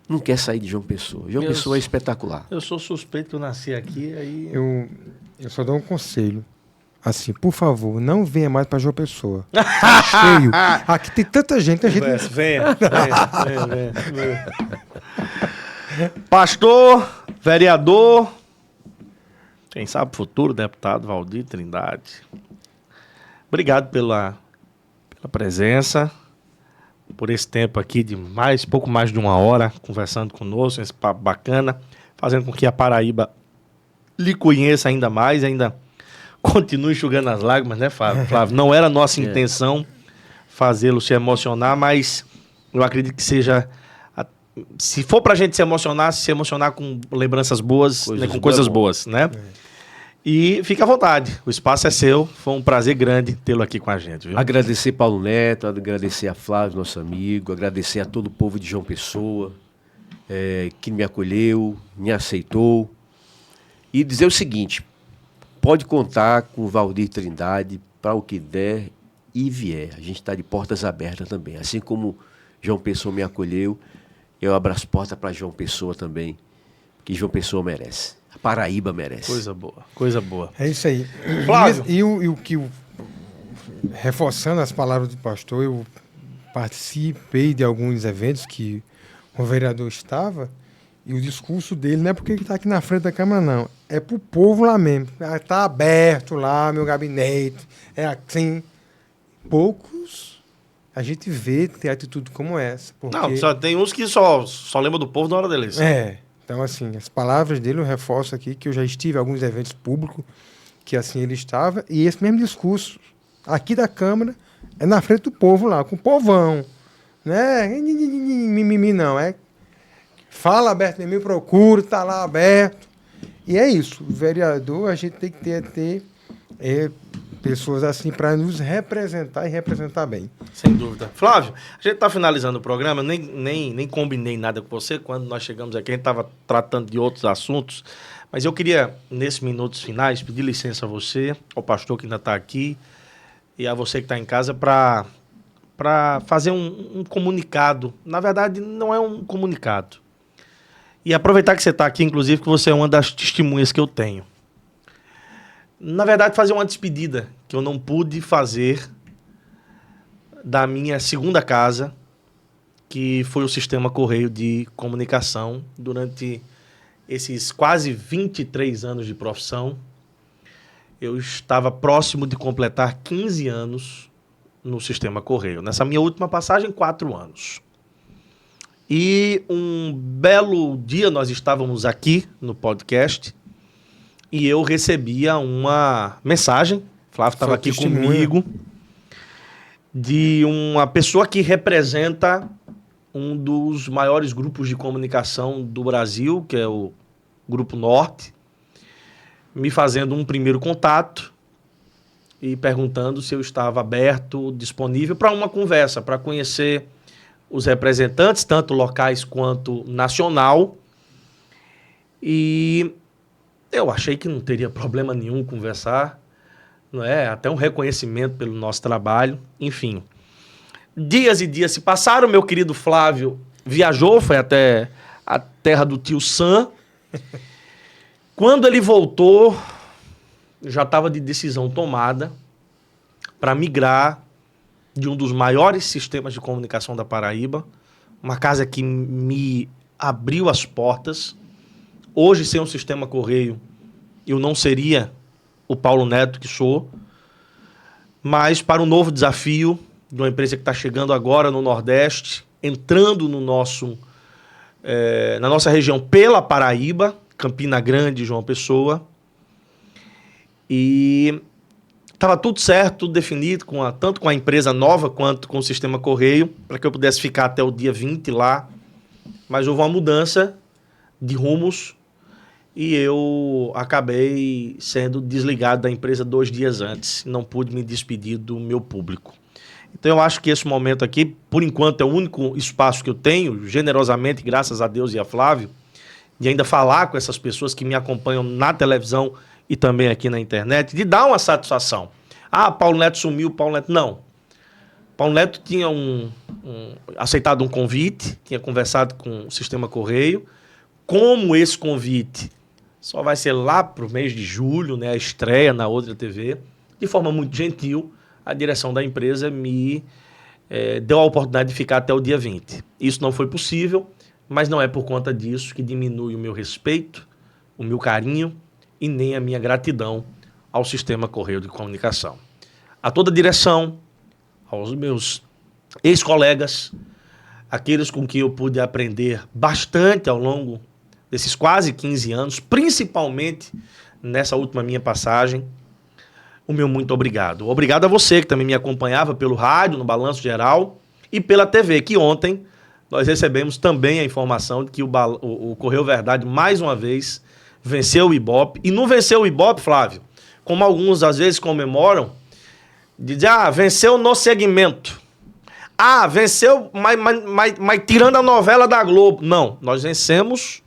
não quer sair de João Pessoa. João Pessoa é espetacular. Eu sou suspeito que eu nasci aqui, aí... Eu só dou um conselho. Assim, por favor, não venha mais para João Pessoa. Tá cheio. Aqui tem tanta gente. Venha. Pastor, vereador, quem sabe futuro deputado Valdir Trindade. Obrigado pela presença, por esse tempo aqui de pouco mais de 1 hora, conversando conosco, esse papo bacana, fazendo com que a Paraíba lhe conheça ainda mais, ainda continue enxugando as lágrimas, né, Flávio? Não era nossa intenção fazê-lo se emocionar, mas eu acredito que seja... Se for pra gente se emocionar com lembranças boas, né, com coisas boas, né? E fica à vontade, o espaço é seu, foi um prazer grande tê-lo aqui com a gente, viu? Agradecer Paulo Neto, agradecer a Flávio, nosso amigo, agradecer a todo o povo de João Pessoa, que me acolheu, me aceitou, e dizer o seguinte: pode contar com o Valdir Trindade para o que der e vier. A gente está de portas abertas também. Assim como João Pessoa me acolheu, eu abro as portas para João Pessoa também, que João Pessoa merece. A Paraíba merece. Coisa boa, coisa boa. É isso aí. Flávio. Reforçando as palavras do pastor, eu participei de alguns eventos que o vereador estava, e o discurso dele não é porque ele está aqui na frente da Câmara, não. É para o povo lá mesmo. Está aberto lá, meu gabinete. É assim. Poucos a gente vê ter atitude como essa. Porque... Não, só tem uns que só lembram do povo na hora da eleição. Então, assim, as palavras dele eu reforço aqui, que eu já estive em alguns eventos públicos, que assim ele estava, e esse mesmo discurso aqui da Câmara é na frente do povo lá, com o povão. Né? Mimimi não, fala aberto, me procura, tá lá aberto. E é isso, o vereador, a gente tem que ter pessoas assim para nos representar e representar bem. Sem dúvida. Flávio, a gente está finalizando o programa, nem combinei nada com você. Quando nós chegamos aqui, a gente estava tratando de outros assuntos, mas eu queria, nesses minutos finais, pedir licença a você, ao pastor que ainda está aqui, e a você que está em casa, para fazer um comunicado. Na verdade, não é um comunicado. E aproveitar que você está aqui, inclusive, que você é uma das testemunhas que eu tenho. Na verdade, fazer uma despedida que eu não pude fazer da minha segunda casa, que foi o Sistema Correio de Comunicação. Durante esses quase 23 anos de profissão, eu estava próximo de completar 15 anos no Sistema Correio. Nessa minha última passagem, 4 anos. E um belo dia nós estávamos aqui no podcast e eu recebia uma mensagem, Flávio estava aqui comigo, de uma pessoa que representa um dos maiores grupos de comunicação do Brasil, que é o Grupo Norte, me fazendo um primeiro contato e perguntando se eu estava aberto, disponível para uma conversa, para conhecer os representantes, tanto locais quanto nacional. E eu achei que não teria problema nenhum conversar, não é? Até um reconhecimento pelo nosso trabalho, enfim. Dias e dias se passaram, meu querido Flávio viajou, foi até a terra do tio Sam. Quando ele voltou, já estava de decisão tomada para migrar de um dos maiores sistemas de comunicação da Paraíba, uma casa que me abriu as portas. Hoje, sem um Sistema Correio, eu não seria o Paulo Neto que sou, mas para um novo desafio de uma empresa que está chegando agora no Nordeste, entrando no na nossa região pela Paraíba, Campina Grande, João Pessoa. E estava tudo certo, tudo definido, tanto com a empresa nova quanto com o Sistema Correio, para que eu pudesse ficar até o dia 20 lá. Mas houve uma mudança de rumos e eu acabei sendo desligado da empresa 2 dias antes. Não pude me despedir do meu público. Então eu acho que esse momento aqui, por enquanto, é o único espaço que eu tenho, generosamente, graças a Deus e a Flávio, de ainda falar com essas pessoas que me acompanham na televisão e também aqui na internet, de dar uma satisfação. Ah, Paulo Neto sumiu, Paulo Neto... Não. Paulo Neto tinha aceitado um convite, tinha conversado com o Sistema Correio. Como esse convite só vai ser lá para o mês de julho, né, a estreia na outra TV, de forma muito gentil, a direção da empresa me deu a oportunidade de ficar até o dia 20. Isso não foi possível, mas não é por conta disso que diminui o meu respeito, o meu carinho e nem a minha gratidão ao Sistema Correio de Comunicação. A toda a direção, aos meus ex-colegas, aqueles com quem eu pude aprender bastante ao longo desses quase 15 anos, principalmente nessa última minha passagem, o meu muito obrigado. Obrigado a você que também me acompanhava pelo rádio, no Balanço Geral, e pela TV, que ontem nós recebemos também a informação de que o Correio Verdade, mais uma vez, venceu o Ibope. E não venceu o Ibope, Flávio, como alguns às vezes comemoram, de dizer, venceu no segmento. Venceu, mas tirando a novela da Globo. Não, nós vencemos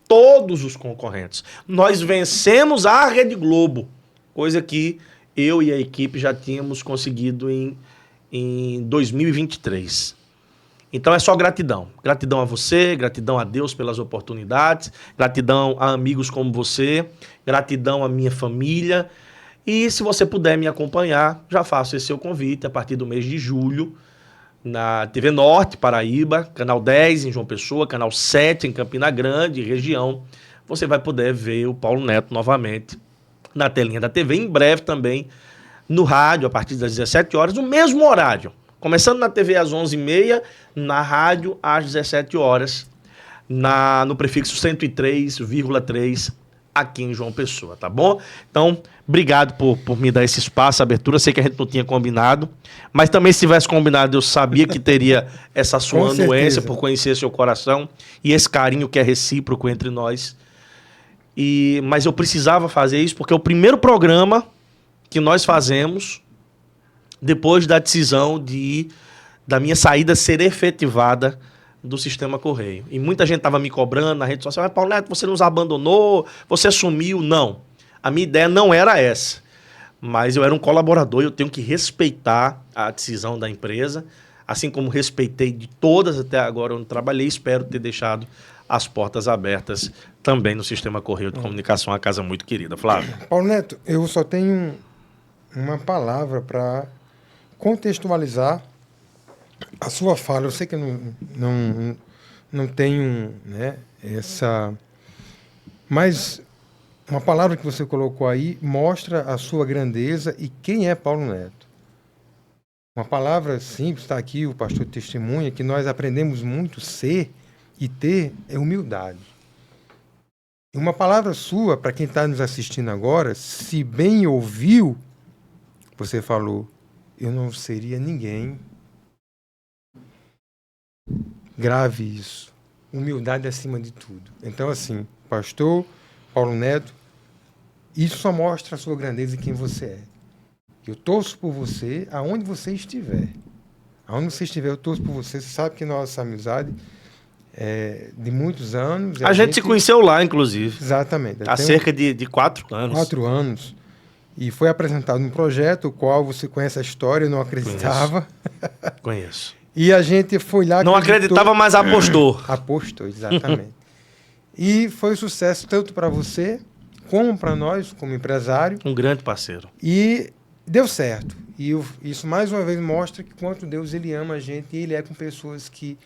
todos os concorrentes. Nós vencemos a Rede Globo, coisa que eu e a equipe já tínhamos conseguido em 2023. Então é só gratidão. Gratidão a você, gratidão a Deus pelas oportunidades, gratidão a amigos como você, gratidão à minha família. E se você puder me acompanhar, já faço esse seu convite a partir do mês de julho, na TV Norte, Paraíba, Canal 10 em João Pessoa, Canal 7 em Campina Grande, região. Você vai poder ver o Paulo Neto novamente na telinha da TV, em breve também no rádio, a partir das 17 horas, no mesmo horário. Começando na TV às 11h30, na rádio às 17 horas, no prefixo 103,3, aqui em João Pessoa, tá bom? Então, obrigado por me dar esse espaço, abertura. Sei que a gente não tinha combinado, mas também se tivesse combinado, eu sabia que teria essa sua anuência por conhecer seu coração e esse carinho que é recíproco entre nós. Mas eu precisava fazer isso porque é o primeiro programa que nós fazemos depois da decisão da minha saída ser efetivada do Sistema Correio. E muita gente estava me cobrando na rede social, Paulo Neto, você nos abandonou, você sumiu. Não, a minha ideia não era essa. Mas eu era um colaborador e eu tenho que respeitar a decisão da empresa, assim como respeitei de todas até agora onde trabalhei. Espero ter deixado as portas abertas também no Sistema Correio de Comunicação, uma casa muito querida. Flávio. Paulo Neto, eu só tenho uma palavra para contextualizar a sua fala. Eu sei que eu não tenho, né, essa... Mas uma palavra que você colocou aí mostra a sua grandeza e quem é Paulo Neto. Uma palavra simples, está aqui, o pastor testemunha, que nós aprendemos muito ser e ter é humildade. E uma palavra sua, para quem está nos assistindo agora, se bem ouviu, você falou, eu não seria ninguém. Grave isso. Humildade acima de tudo. Então, assim, pastor Paulo Neto, isso só mostra a sua grandeza e quem você é. Eu torço por você aonde você estiver. Aonde você estiver, eu torço por você. Você sabe que nossa amizade é de muitos anos. A gente se conheceu lá, inclusive. Exatamente. Há cerca de 4 anos. 4 anos. E foi apresentado um projeto, o qual você conhece a história, eu não acreditava. Conheço. E a gente foi lá... Não acreditava, mas apostou. Apostou, exatamente. E foi um sucesso tanto para você, como para nós, como empresário. Um grande parceiro. E deu certo. E isso mais uma vez mostra que quanto Deus ele ama a gente e ele é com pessoas que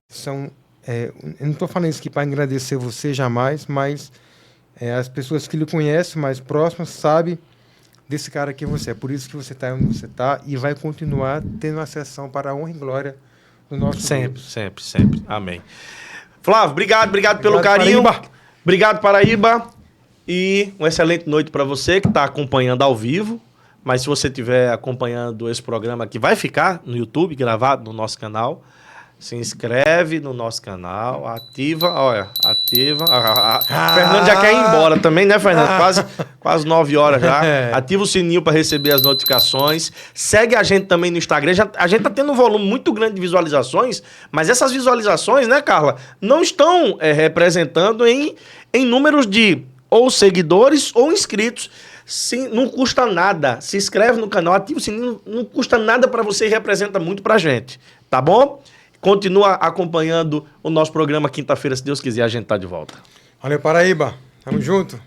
são... eu não estou falando isso aqui para agradecer você jamais, mas as pessoas que lhe conhecem mais próximas sabem desse cara que você é. Por isso que você está onde você está e vai continuar tendo acessão para a honra e glória do nosso Sempre, Deus. sempre, sempre. Amém. Flávio, obrigado pelo carinho. Paraíba. Obrigado, Paraíba. E uma excelente noite para você que está acompanhando ao vivo. Mas se você estiver acompanhando esse programa aqui, vai ficar no YouTube, gravado no nosso canal. Se inscreve no nosso canal, ativa, Fernando já quer ir embora também, né, Fernando? Quase 9 horas já. Ativa o sininho para receber as notificações. Segue a gente também no Instagram. A gente tá tendo um volume muito grande de visualizações, mas essas visualizações, né, Carla, não estão representando em números de ou seguidores ou inscritos. Sim, não custa nada. Se inscreve no canal, ativa o sininho, não custa nada para você e representa muito pra gente, tá bom? Continua acompanhando o nosso programa quinta-feira, se Deus quiser, a gente tá de volta. Valeu, Paraíba. Tamo junto.